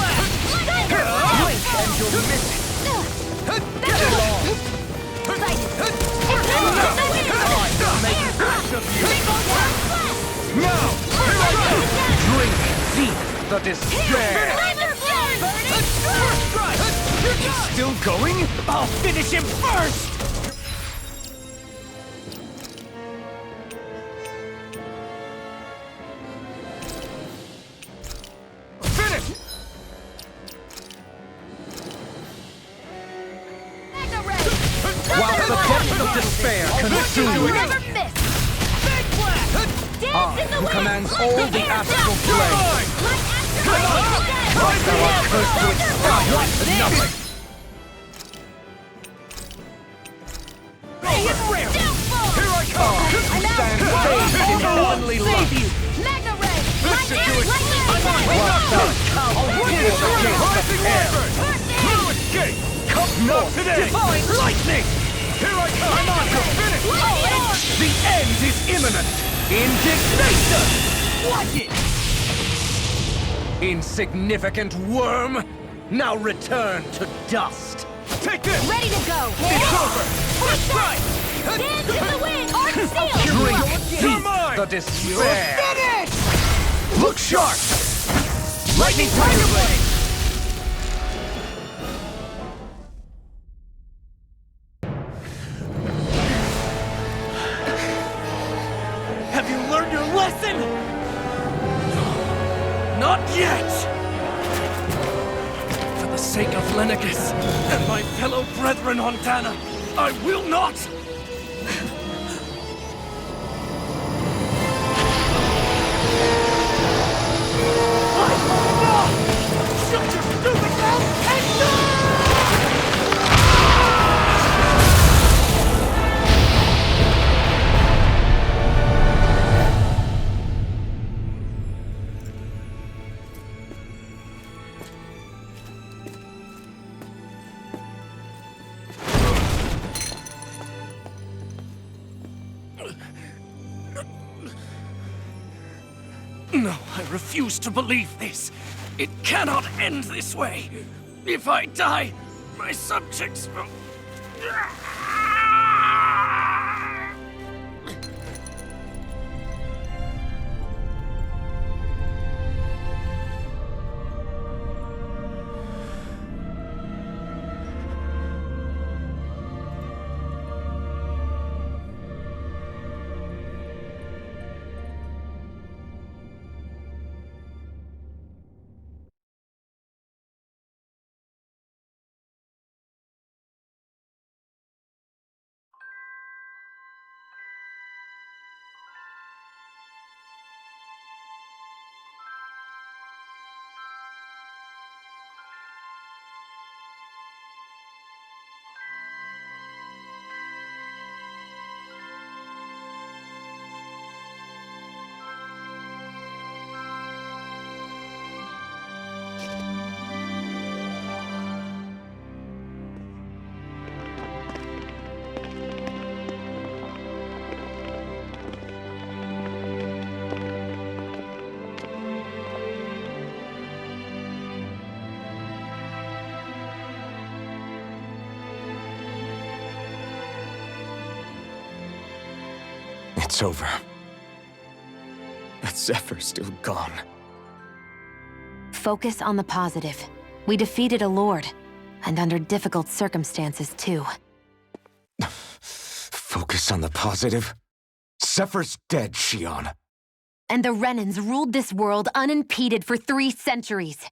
Blink and you'll miss it! Get along! Now! Drink deep the despair! He's still going? I'll finish him first! Finish! While the depth of despair consumes you, Never miss! Dance in the who wind! commands all the astral plane, Like thou art cursed to expire to nothing! Here I come! Who stands bathed in heavenly light! Magna Ray! While thou cowers against the air! No escape! Come Not today! Divine lightning! Here I come! I'm on to finish! The end is imminent! Indignation! Watch it! Insignificant worm! Now return to dust! Take this! Ready to go! It's over! First strike! Dance in the wind! Art seal! Drink You're deep mine! the despair! Finish! Look sharp! Lightning Tiger Blade! Have you learned your lesson? Not yet! For the sake of Lenegis and my fellow brethren on Dana, I will not! I will not! Shut your stupid mouth and No, I refuse to believe this. It cannot end this way. If I die, my subjects will... It's over. But Zephyr's still gone. Focus on the positive. We defeated a lord, and under difficult circumstances, too. Focus on the positive? Zephyr's dead, Shionne. And the Renans ruled this world unimpeded for 3 centuries.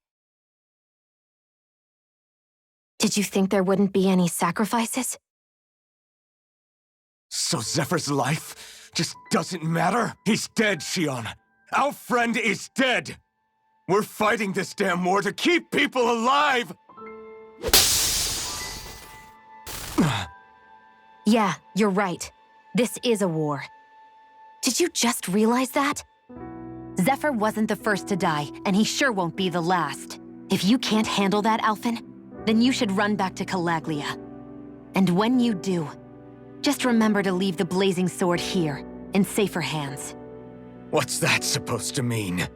Did you think there wouldn't be any sacrifices? So Zephyr's life just doesn't matter? He's dead, Shionne. Our friend is dead. We're fighting this damn war to keep people alive! Yeah, you're right. This is a war. Did you just realize that? Zephyr wasn't the first to die, and he sure won't be the last. If you can't handle that, Alphen, then you should run back to Calaglia. And when you do, just remember to leave the blazing sword here, in safer hands. What's that supposed to mean?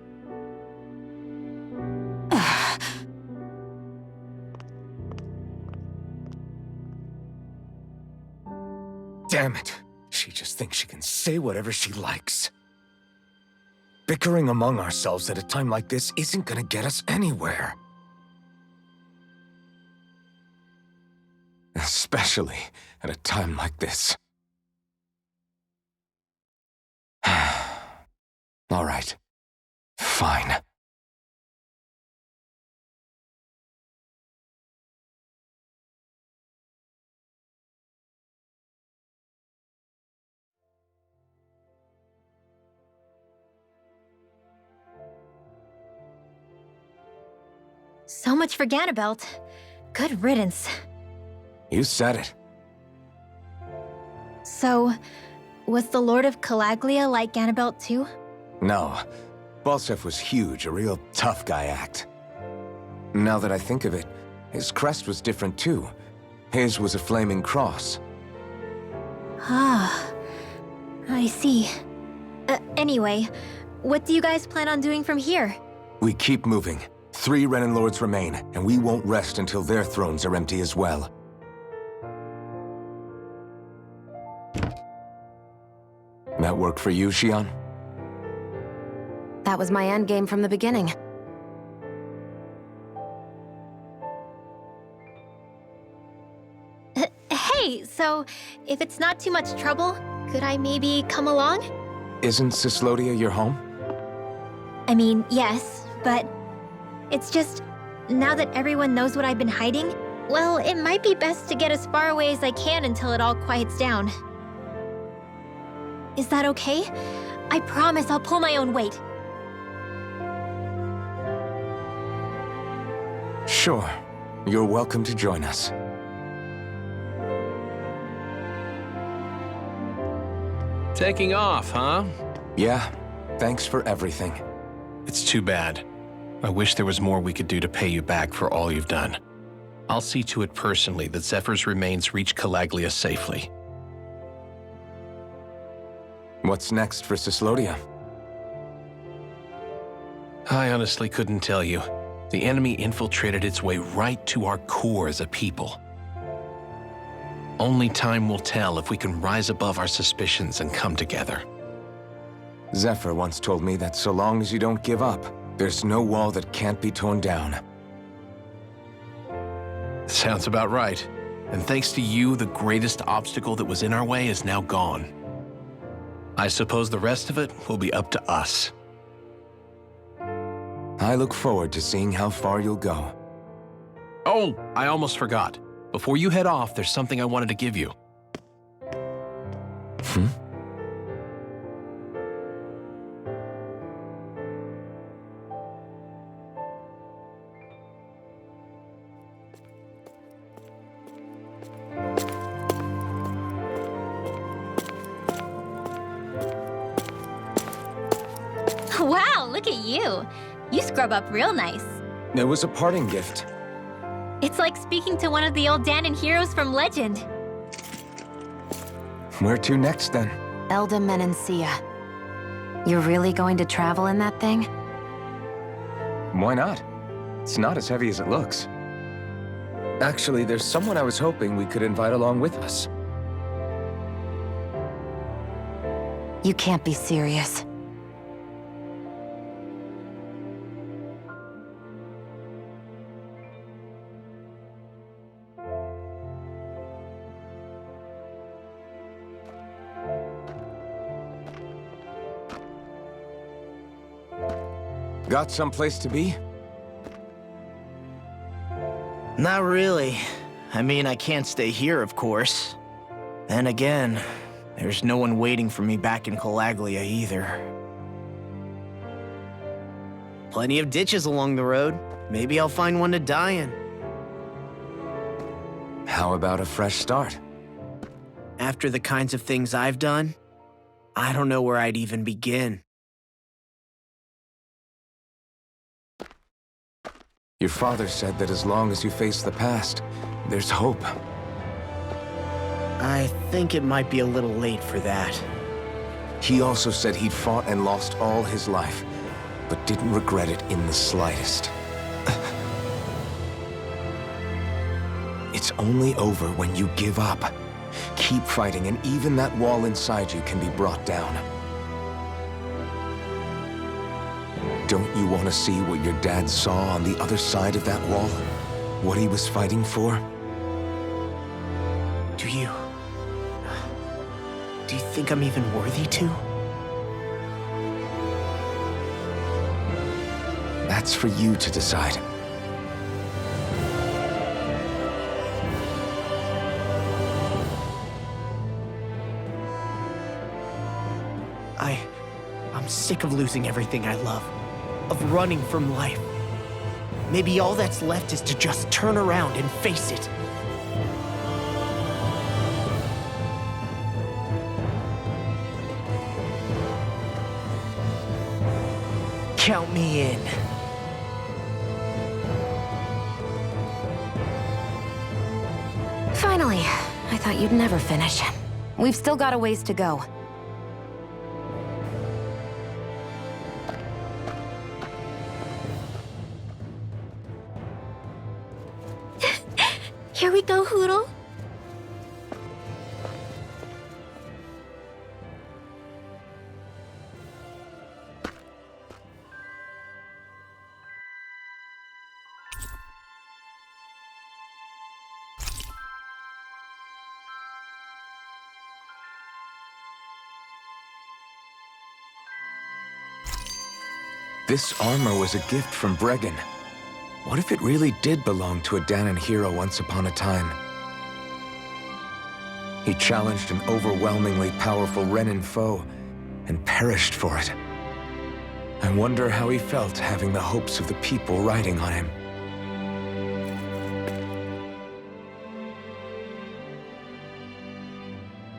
Damn it. She just thinks she can say whatever she likes. Bickering among ourselves at a time like this isn't gonna get us anywhere. Especially at a time like this. All right. Fine. So much for Ganabelt. Good riddance. You said it. So, was the Lord of Calaglia like Ganabelt too? No. Balseph was huge, a real tough guy act. Now that I think of it, his crest was different too. His was a flaming cross. Ah, I see. Anyway, what do you guys plan on doing from here? We keep moving. 3 Renan Lords remain, and we won't rest until their thrones are empty as well. That work for you, Xion? That was my endgame from the beginning. Hey, so if it's not too much trouble, could I maybe come along? Isn't Cyslodia your home? I mean, yes, but it's just, now that everyone knows what I've been hiding, well, it might be best to get as far away as I can until it all quiets down. Is that okay? I promise I'll pull my own weight. Sure. You're welcome to join us. Taking off, huh? Yeah. Thanks for everything. It's too bad. I wish there was more we could do to pay you back for all you've done. I'll see to it personally that Zephyr's remains reach Calaglia safely. What's next for Cyslodia? I honestly couldn't tell you. The enemy infiltrated its way right to our core as a people. Only time will tell if we can rise above our suspicions and come together. Zephyr once told me that so long as you don't give up, there's no wall that can't be torn down. Sounds about right. And thanks to you, the greatest obstacle that was in our way is now gone. I suppose the rest of it will be up to us. I look forward to seeing how far you'll go. Oh, I almost forgot. Before you head off, there's something I wanted to give you. Wow, look at you. You scrub up real nice. It was a parting gift. It's like speaking to one of the old Dahnan heroes from legend. Where to next, then? Elde Menancia. You're really going to travel in that thing? Why not? It's not as heavy as it looks. Actually, there's someone I was hoping we could invite along with us. You can't be serious. Got someplace to be? Not really. I mean, I can't stay here, of course. Then again, there's no one waiting for me back in Calaglia either. Plenty of ditches along the road. Maybe I'll find one to die in. How about a fresh start? After the kinds of things I've done, I don't know where I'd even begin. Your father said that as long as you face the past, there's hope. I think it might be a little late for that. He also said he'd fought and lost all his life, but didn't regret it in the slightest. It's only over when you give up. Keep fighting, and even that wall inside you can be brought down. Don't you want to see what your dad saw on the other side of that wall? What he was fighting for? Do you think I'm even worthy to? That's for you to decide. I'm sick of losing everything I love, of running from life. Maybe all that's left is to just turn around and face it. Count me in. Finally, I thought you'd never finish. We've still got a ways to go. Here we go, Hootle. This armor was a gift from Bregan. What if it really did belong to a Dahnan hero once upon a time? He challenged an overwhelmingly powerful Renan foe and perished for it. I wonder how he felt having the hopes of the people riding on him.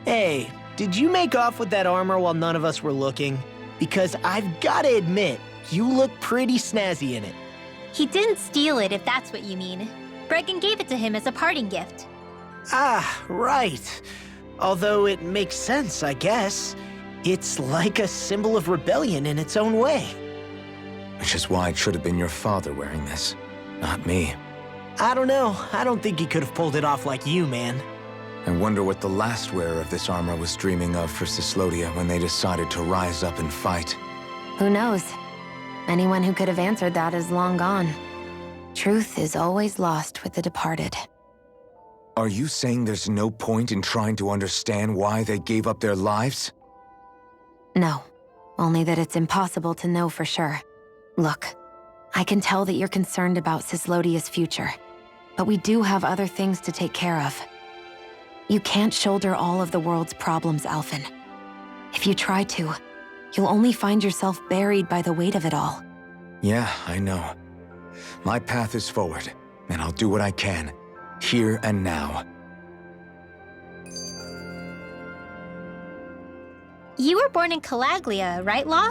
Hey, did you make off with that armor while none of us were looking? Because I've gotta admit, you look pretty snazzy in it. He didn't steal it, if that's what you mean. Bregan gave it to him as a parting gift. Ah, right. Although it makes sense, I guess. It's like a symbol of rebellion in its own way. Which is why it should have been your father wearing this, not me. I don't know. I don't think he could have pulled it off like you, man. I wonder what the last wearer of this armor was dreaming of for Cyslodia when they decided to rise up and fight. Who knows? Anyone who could have answered that is long gone. Truth is always lost with the departed. Are you saying there's no point in trying to understand why they gave up their lives? No, only that it's impossible to know for sure. Look, I can tell that you're concerned about Cyslodia's future, but we do have other things to take care of. You can't shoulder all of the world's problems, Alphen. If you try to, you'll only find yourself buried by the weight of it all. Yeah, I know. My path is forward, and I'll do what I can, here and now. You were born in Calaglia, right, Law?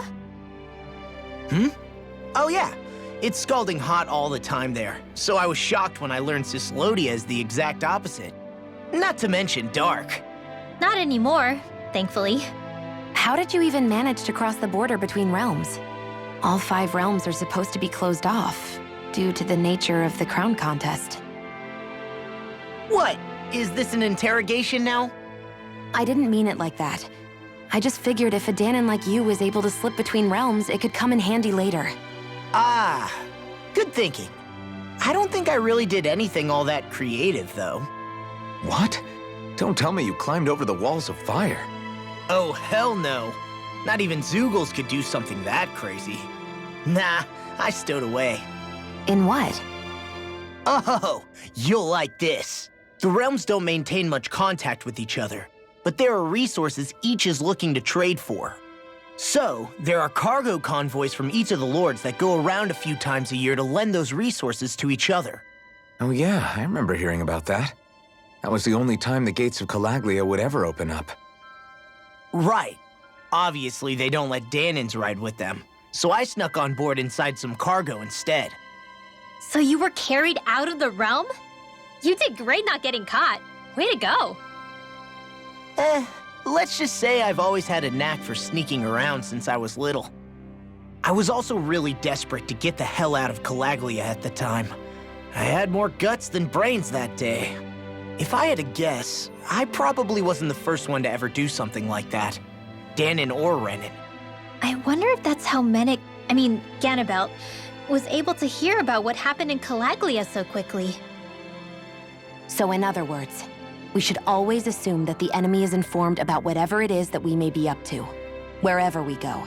Oh yeah. It's scalding hot all the time there, so I was shocked when I learned Cyslodia is the exact opposite. Not to mention dark. Not anymore, thankfully. How did you even manage to cross the border between realms? All 5 realms are supposed to be closed off, due to the nature of the crown contest. What? Is this an interrogation now? I didn't mean it like that. I just figured if a Dahnan like you was able to slip between realms, it could come in handy later. Ah, good thinking. I don't think I really did anything all that creative, though. What? Don't tell me you climbed over the walls of fire. Oh, hell no. Not even Zeugles could do something that crazy. Nah, I stowed away. In what? Oh, you'll like this. The realms don't maintain much contact with each other, but there are resources each is looking to trade for. So, there are cargo convoys from each of the lords that go around a few times a year to lend those resources to each other. Oh yeah, I remember hearing about that. That was the only time the gates of Calaglia would ever open up. Right. Obviously, they don't let Dahnans ride with them, so I snuck on board inside some cargo instead. So you were carried out of the realm? You did great not getting caught. Way to go. let's just say I've always had a knack for sneaking around since I was little. I was also really desperate to get the hell out of Calaglia at the time. I had more guts than brains that day. If I had to guess, I probably wasn't the first one to ever do something like that. Danon or Renan. I wonder if that's how Ganabelt, was able to hear about what happened in Calaglia so quickly. So in other words, we should always assume that the enemy is informed about whatever it is that we may be up to, wherever we go.